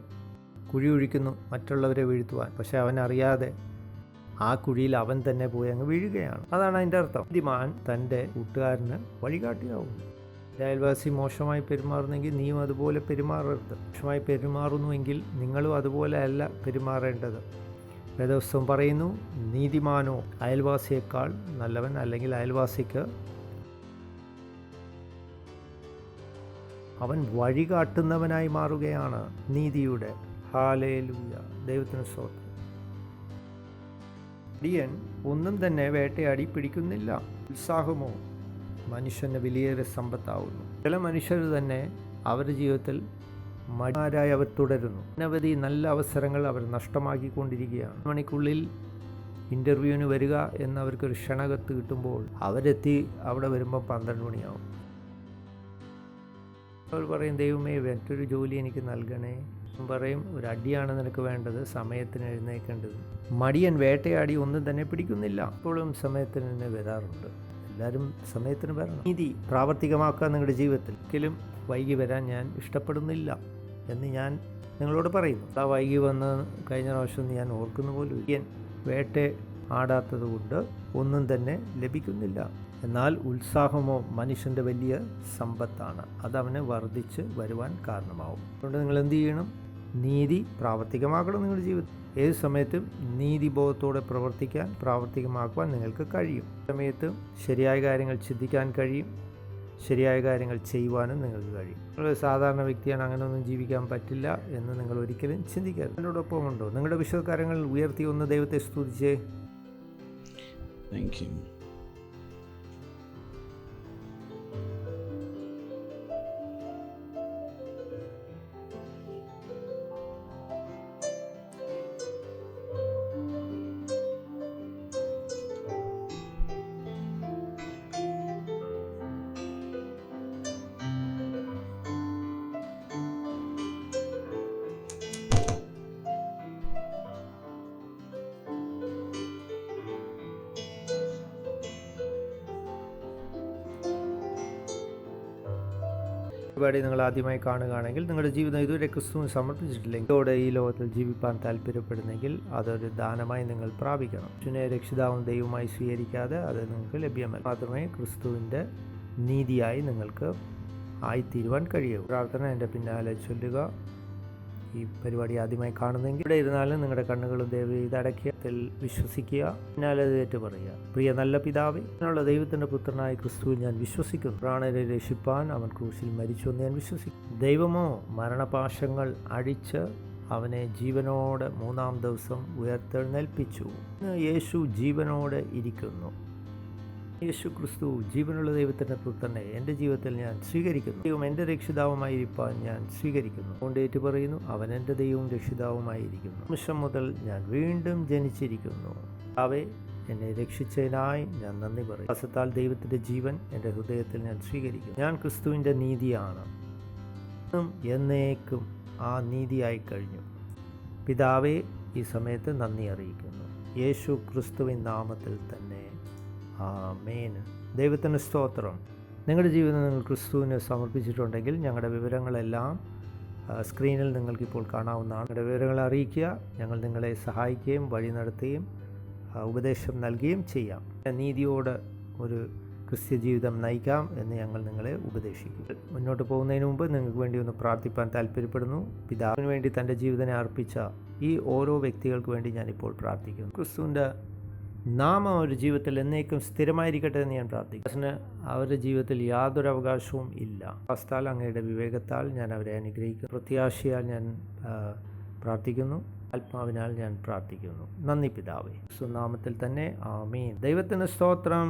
കുഴി ഒഴിക്കുന്നു മറ്റുള്ളവരെ വീഴ്ത്തുവാൻ, പക്ഷെ അവനറിയാതെ ആ കുഴിയിൽ അവൻ തന്നെ പോയി അങ്ങ് വീഴുകയാണ്. അതാണ് അതിൻ്റെ അർത്ഥം. നീതിമാൻ തൻ്റെ കൂട്ടുകാരന് വഴികാട്ടിയാവും. അയൽവാസി മോശമായി പെരുമാറുന്നെങ്കിൽ നീയും അതുപോലെ പെരുമാറരുത്. മോശമായി പെരുമാറുന്നുവെങ്കിൽ നിങ്ങളും അതുപോലെ അല്ല പെരുമാറേണ്ടത്. വേദപുസ്തകം പറയുന്നു, നീതിമാനോ അയൽവാസിയേക്കാൾ നല്ലവൻ, അല്ലെങ്കിൽ അയൽവാസിക്ക് അവൻ വഴികാട്ടുന്നവനായി മാറുകയാണ് നീതിയുടെ. ഹല്ലേലൂയ. ദൈവത്തിന് സ്തോത്രം. മടിയൻ ഒന്നും തന്നെ വേട്ടയാടി പിടിക്കുന്നില്ല. ഉത്സാഹമോ മനുഷ്യന് വലിയൊരു സമ്പത്താവുന്നു. ചില മനുഷ്യർ തന്നെ അവരുടെ ജീവിതത്തിൽ മടിയന്മാരായി അവർ തുടരുന്നു. അനവധി നല്ല അവസരങ്ങൾ അവർ നഷ്ടമാക്കിക്കൊണ്ടിരിക്കുകയാണ്. മണിക്കുള്ളിൽ ഇൻ്റർവ്യൂവിന് വരിക എന്നവർക്കൊരു ക്ഷണകത്ത് കിട്ടുമ്പോൾ അവരെത്തി അവിടെ വരുമ്പോൾ 12 മണിയാവും. അവർ പറയും, ദൈവമേ മറ്റൊരു ജോലി എനിക്ക് നൽകണേ. പറയും, ഒരു അടിയാണ് നിനക്ക് വേണ്ടത്, സമയത്തിന് എഴുന്നേൽക്കേണ്ടത്. മടിയൻ വേട്ടയാടി ഒന്നും തന്നെ പിടിക്കുന്നില്ല. ഇപ്പോഴും സമയത്തിന് തന്നെ വരാറുണ്ട്. എല്ലാവരും സമയത്തിന് വരണം. നീതി പ്രാവർത്തികമാക്കുക നിങ്ങളുടെ ജീവിതത്തിൽ. ഒരിക്കലും വൈകി വരാൻ ഞാൻ ഇഷ്ടപ്പെടുന്നില്ല എന്ന് ഞാൻ നിങ്ങളോട് പറയുന്നു. ആ വൈകി വന്ന് കഴിഞ്ഞ പ്രാവശ്യം ഞാൻ ഓർക്കുന്ന പോലും വേട്ട ആടാത്തത് കൊണ്ട് ഒന്നും തന്നെ ലഭിക്കുന്നില്ല. എന്നാൽ ഉത്സാഹമോ മനുഷ്യൻ്റെ വലിയ സമ്പത്താണ്. അതവന് വർദ്ധിച്ച് വരുവാൻ കാരണമാവും. അതുകൊണ്ട് നിങ്ങൾ എന്ത് ചെയ്യണം? നീതി പ്രാവർത്തികമാക്കണം നിങ്ങളുടെ ജീവിതത്തിൽ. ഏത് സമയത്തും നീതിബോധത്തോടെ പ്രവർത്തിക്കാൻ, പ്രാവർത്തികമാക്കുവാൻ നിങ്ങൾക്ക് കഴിയും. സമയത്തും ശരിയായ കാര്യങ്ങൾ ചിന്തിക്കാൻ കഴിയും, ശരിയായ കാര്യങ്ങൾ ചെയ്യുവാനും നിങ്ങൾക്ക് കഴിയും. നിങ്ങൾ സാധാരണ വ്യക്തിയാണ്, അങ്ങനെയൊന്നും ജീവിക്കാൻ പറ്റില്ല എന്ന് നിങ്ങൾ ഒരിക്കലും ചിന്തിക്കരുത്. എന്നോടൊപ്പം ഉണ്ടോ? നിങ്ങളുടെ വിശ്വകാര്യങ്ങൾ ഉയർത്തി ഒന്ന് ദൈവത്തെ സ്തുതിച്ചേ. Thank you. പരിപാടി നിങ്ങൾ ആദ്യമായി കാണുകയാണെങ്കിൽ, നിങ്ങളുടെ ജീവിതം ഇതുവരെ ക്രിസ്തുവിന് സമർപ്പിച്ചിട്ടില്ലെങ്കിൽ, ഇതോടെ ഈ ലോകത്തിൽ ജീവിപ്പാൻ താല്പര്യപ്പെടുന്നെങ്കിൽ അതൊരു ദാനമായി നിങ്ങൾ പ്രാപിക്കണം. ക്രിസ്തുവിനെ രക്ഷിതാവും ദൈവമായി സ്വീകരിക്കാതെ അത് നിങ്ങൾക്ക് ലഭ്യമല്ല. മാത്രമേ ക്രിസ്തുവിൻ്റെ നീതിയായി നിങ്ങൾക്ക് ആയിത്തീരുവാൻ കഴിയൂ. പ്രാർത്ഥന എൻ്റെ പിന്നാലെ ചൊല്ലുക. ഈ പരിപാടി ആദ്യമായി കാണുന്നെങ്കിൽ ഇവിടെ ഇരുന്നാലും നിങ്ങളുടെ കണ്ണുകളും ദയവ് ചെയ്ത് അടയ്ക്കത്തിൽ വിശ്വസിക്കുക, പിന്നാലെ ഏറ്റു പറയുക. പ്രിയ നല്ല പിതാവേ, അതിനുള്ള ദൈവത്തിൻ്റെ പുത്രനായ ക്രിസ്തുവിൽ ഞാൻ വിശ്വസിക്കുന്നു. പ്രാണരെ രക്ഷിപ്പാൻ അവൻ ക്രൂശിൽ മരിച്ചു എന്ന് ഞാൻ വിശ്വസിക്കുന്നു. ദൈവമോ മരണപാശങ്ങൾ അഴിച്ച് അവനെ ജീവനോടെ 3-ാം ദിവസം ഉയർത്തെഴുന്നേൽപ്പിച്ചു. യേശു ജീവനോടെ ഇരിക്കുന്നു. യേശു ക്രിസ്തു ജീവനുള്ള ദൈവത്തിൻ്റെ പുത്രനെ എൻ്റെ ജീവിതത്തിൽ ഞാൻ സ്വീകരിക്കുന്നു. ദൈവം എൻ്റെ രക്ഷിതാവുമായിരിക്കാൻ ഞാൻ സ്വീകരിക്കുന്നു. അതുകൊണ്ട് ഏറ്റു പറയുന്നു, അവൻ എൻ്റെ ദൈവവും രക്ഷിതാവുമായിരിക്കുന്നു. നിമിഷം മുതൽ ഞാൻ വീണ്ടും ജനിച്ചിരിക്കുന്നു. അവയെ എന്നെ രക്ഷിച്ചതിനായി ഞാൻ നന്ദി പറയും. വിശ്വാസത്താൽ ദൈവത്തിൻ്റെ ജീവൻ എൻ്റെ ഹൃദയത്തിൽ ഞാൻ സ്വീകരിക്കുന്നു. ഞാൻ ക്രിസ്തുവിൻ്റെ നീതിയാണ്, എന്നേക്കും ആ നീതിയായി കഴിഞ്ഞു. പിതാവേ, ഈ സമയത്ത് നന്ദി അറിയിക്കുന്നു. യേശു ക്രിസ്തുവിൻ നാമത്തിൽ തന്നെ, ആമേൻ. ദൈവത്തിന് സ്തോത്രം. നിങ്ങളുടെ ജീവിതം നിങ്ങൾ ക്രിസ്തുവിന് സമർപ്പിച്ചിട്ടുണ്ടെങ്കിൽ ഞങ്ങളുടെ വിവരങ്ങളെല്ലാം സ്ക്രീനിൽ നിങ്ങൾക്കിപ്പോൾ കാണാവുന്നതാണ്. നിങ്ങളുടെ വിവരങ്ങൾ അറിയിക്കുക. ഞങ്ങൾ നിങ്ങളെ സഹായിക്കുകയും വഴി നടത്തുകയും ഉപദേശം നൽകുകയും ചെയ്യാം. നീതിയോട് ഒരു ക്രിസ്ത്യ ജീവിതം നയിക്കാം എന്ന് ഞങ്ങൾ നിങ്ങളെ ഉപദേശിക്കും. മുന്നോട്ട് പോകുന്നതിന് മുമ്പ് നിങ്ങൾക്ക് വേണ്ടി ഒന്ന് പ്രാർത്ഥിപ്പാൻ താല്പര്യപ്പെടുന്നു. പിതാവിന് വേണ്ടി തൻ്റെ ജീവിതത്തെ അർപ്പിച്ച ഈ ഓരോ വ്യക്തികൾക്ക് വേണ്ടി ഞാനിപ്പോൾ പ്രാർത്ഥിക്കുന്നു. ക്രിസ്തുവിൻ്റെ നാമം അവരുടെ ജീവിതത്തിൽ എന്നേക്കും സ്ഥിരമായിരിക്കട്ടെ എന്ന് ഞാൻ പ്രാർത്ഥിക്കുന്നു. അവരുടെ ജീവിതത്തിൽ യാതൊരു അവകാശവും ഇല്ല. അവസ്ഥാൽ അങ്ങയുടെ വിവേകത്താൽ ഞാൻ അവരെ അനുഗ്രഹിക്കുന്നു. പ്രത്യാശയാൽ ഞാൻ പ്രാർത്ഥിക്കുന്നു. ആത്മാവിനാൽ ഞാൻ പ്രാർത്ഥിക്കുന്നു. നന്ദി പിതാവേ, സുനാമത്തിൽ തന്നെ, ആമീൻ. ദൈവത്തിന് സ്തോത്രം.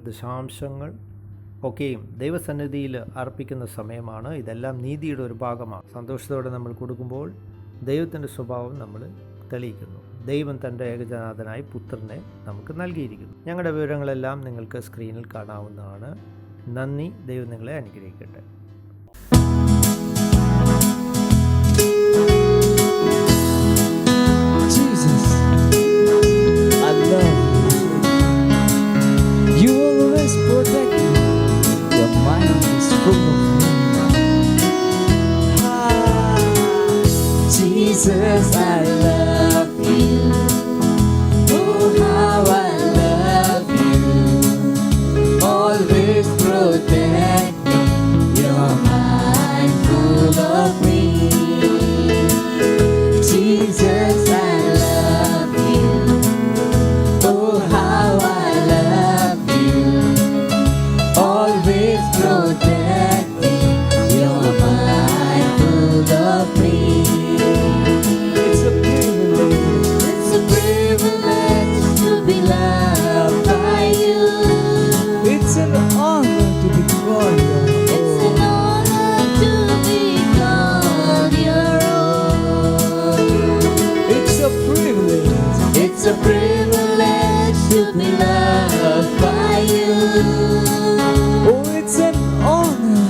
ദശാംശങ്ങൾ ഒക്കെയും ദൈവസന്നിധിയിൽ അർപ്പിക്കുന്ന സമയമാണ്. ഇതെല്ലാം നീതിയുടെ ഒരു ഭാഗമാണ്. സന്തോഷത്തോടെ നമ്മൾ കൊടുക്കുമ്പോൾ ദൈവത്തിൻ്റെ സ്വഭാവം നമ്മൾ തെളിയിക്കുന്നു. ദൈവം തൻ്റെ ഏകജാതനായ പുത്രനെ നമുക്ക് നൽകിയിരിക്കുന്നു. ഞങ്ങളുടെ വിവരങ്ങളെല്ലാം നിങ്ങൾക്ക് സ്ക്രീനിൽ കാണാവുന്നതാണ്. നന്ദി. ദൈവം നിങ്ങളെ അനുഗ്രഹിക്കട്ടെ. Jesus, I love you. You always protect me. Your mind is full of me. Jesus, I love you. Oh, how I love you. Always protect me. Your mind full of me. Jesus, I love you. Oh, how I love you. Always protect me. You're mindful of me. It's a privilege to be loved by you. It's an honor to be called your own. It's an honor to be called your own. It's a privilege. It's a privilege to be loved by you. Oh, it's an honor.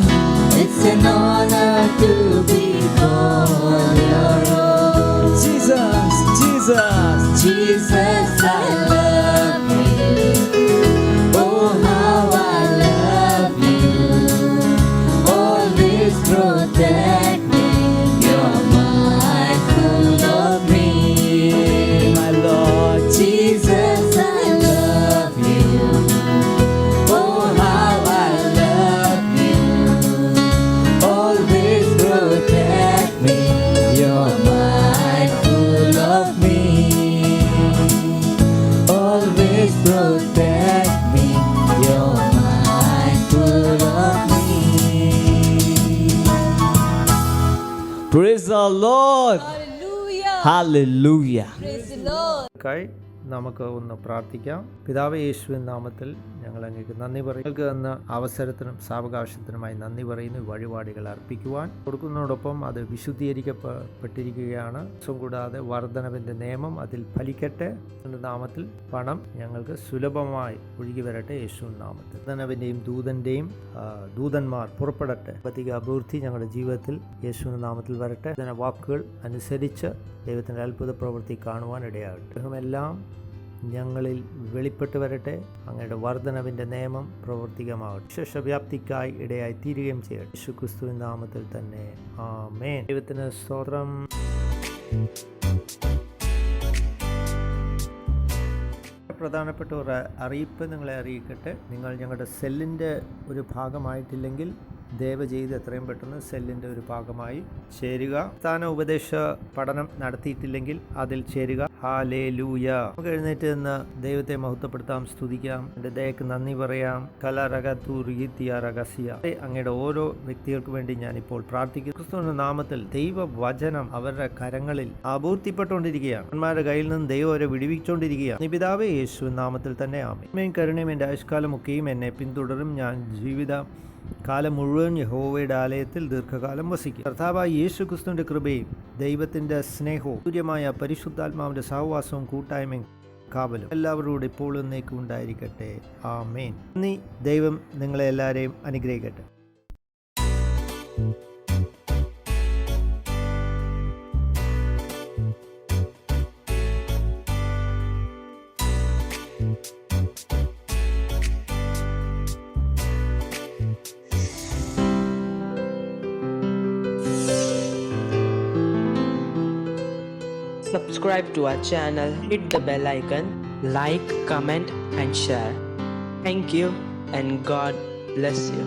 It's an honor to be called your own. Jesus, Jesus, Jesus, I love you. Oh, how I love you. Always protect me. You're mindful of me. My Lord Jesus, I love you. Oh, how I love you. Always protect me. You're mindful of me. Always protect me. You're mindful of me. Praise the Lord. Hallelujah. ക്കായി നമുക്ക് ഒന്ന് പ്രാർത്ഥിക്കാം. പിതാവേ, യേശുവിൻ നാമത്തിൽ ഞങ്ങൾ അങ്ങേക്ക് നന്ദി പറയും. ഞങ്ങൾക്ക് തന്ന അവസരത്തിനും സാവകാശത്തിനുമായി നന്ദി പറയുന്നു. വഴിപാടുകൾ അർപ്പിക്കുവാൻ കൊടുക്കുന്നതോടൊപ്പം അത് വിശുദ്ധീകരിക്കപ്പെട്ടിരിക്കുകയാണ്. കൂടാതെ വർധനവിൻ്റെ നിയമം അതിൽ ഫലിക്കട്ടെ. നാമത്തിൽ പണം ഞങ്ങൾക്ക് സുലഭമായി ഒഴുകി വരട്ടെ. യേശുവിൻ നാമത്തിൽ വർധനവിൻ്റെയും ദൂതന്മാർ പുറപ്പെടട്ടെ. പ്രത്യേക അഭിവൃദ്ധി ഞങ്ങളുടെ ജീവിതത്തിൽ യേശുവിൻ നാമത്തിൽ വരട്ടെ. വാക്കുകൾ അനുസരിച്ച് ദൈവത്തിൻ്റെ അത്ഭുത പ്രവൃത്തി കാണുവാൻ ഇടയാകട്ടെ. എല്ലാം ഞങ്ങളിൽ വെളിപ്പെട്ട് വരട്ടെ. അങ്ങയുടെ വർധനവിൻ്റെ നിയമം പ്രവർത്തികമാകട്ടെ. ശേഷവ്യാപ്തിക്കായി ഇടയായി തീരുകയും ചെയ്യട്ടെ. യേശുക്രിസ്തുവിൻ നാമത്തിൽ തന്നെ. ആമേൻ. ദൈവത്തിന് സ്തോത്രം. പ്രധാനപ്പെട്ട ഒരു അറിയിപ്പ് നിങ്ങളെ അറിയിക്കട്ടെ. നിങ്ങൾ ഞങ്ങളുടെ സെല്ലിൻ്റെ ഒരു ഭാഗമായിട്ടില്ലെങ്കിൽ ദയവ് ചെയ്ത് എത്രയും പെട്ടെന്ന് സെല്ലിൻ്റെ ഒരു ഭാഗമായി ചേരുക. സ്ഥാന ഉപദേശ പഠനം നടത്തിയിട്ടില്ലെങ്കിൽ അതിൽ ചേരുക. ഹല്ലേലൂയ. നമുക്ക് എഴുന്നേറ്റ് നിന്ന് ദൈവത്തെ മഹത്വപ്പെടുത്താം, സ്തുതിക്കാം, എൻ്റെ ദയക്ക് നന്ദി പറയാം. അങ്ങയുടെ ഓരോ വ്യക്തികൾക്ക് വേണ്ടി ഞാനിപ്പോൾ പ്രാർത്ഥിക്കുന്നു. ക്രിസ്തുവിന്റെ നാമത്തിൽ ദൈവവചനം അവരുടെ കരങ്ങളിൽ അപൂർത്തിപ്പെട്ടുകൊണ്ടിരിക്കുകയാണ്. അവന്മാരുടെ കയ്യിൽ നിന്ന് ദൈവം അവരെ വിടുവിച്ചുകൊണ്ടിരിക്കുകയാണ്. പിതാവേ, യേശുവിൻ നാമത്തിൽ തന്നെ ആമേൻ. കരുണയും എൻ്റെ ആയുഷ്കാലമൊക്കെയും എന്നെ പിന്തുടരും. ഞാൻ ജീവിത കാലം മുഴുവൻ യഹോവയുടെ ആലയത്തിൽ ദീർഘകാലം വസിക്കും. കർത്താവായ യേശു ക്രിസ്തുവിന്റെ കൃപയും ദൈവത്തിന്റെ സ്നേഹവും സൂര്യമായ പരിശുദ്ധാത്മാവിന്റെ സഹവാസവും കൂട്ടായ്മയും കാവലും എല്ലാവരോടും ഇപ്പോഴും എന്നേക്കും ഉണ്ടായിരിക്കട്ടെ. ആമേൻ. നന്ദി. ദൈവം നിങ്ങളെ എല്ലാവരെയും അനുഗ്രഹിക്കട്ടെ. Subscribe to our channel, hit the bell icon, like, comment and share. Thank you and God bless you.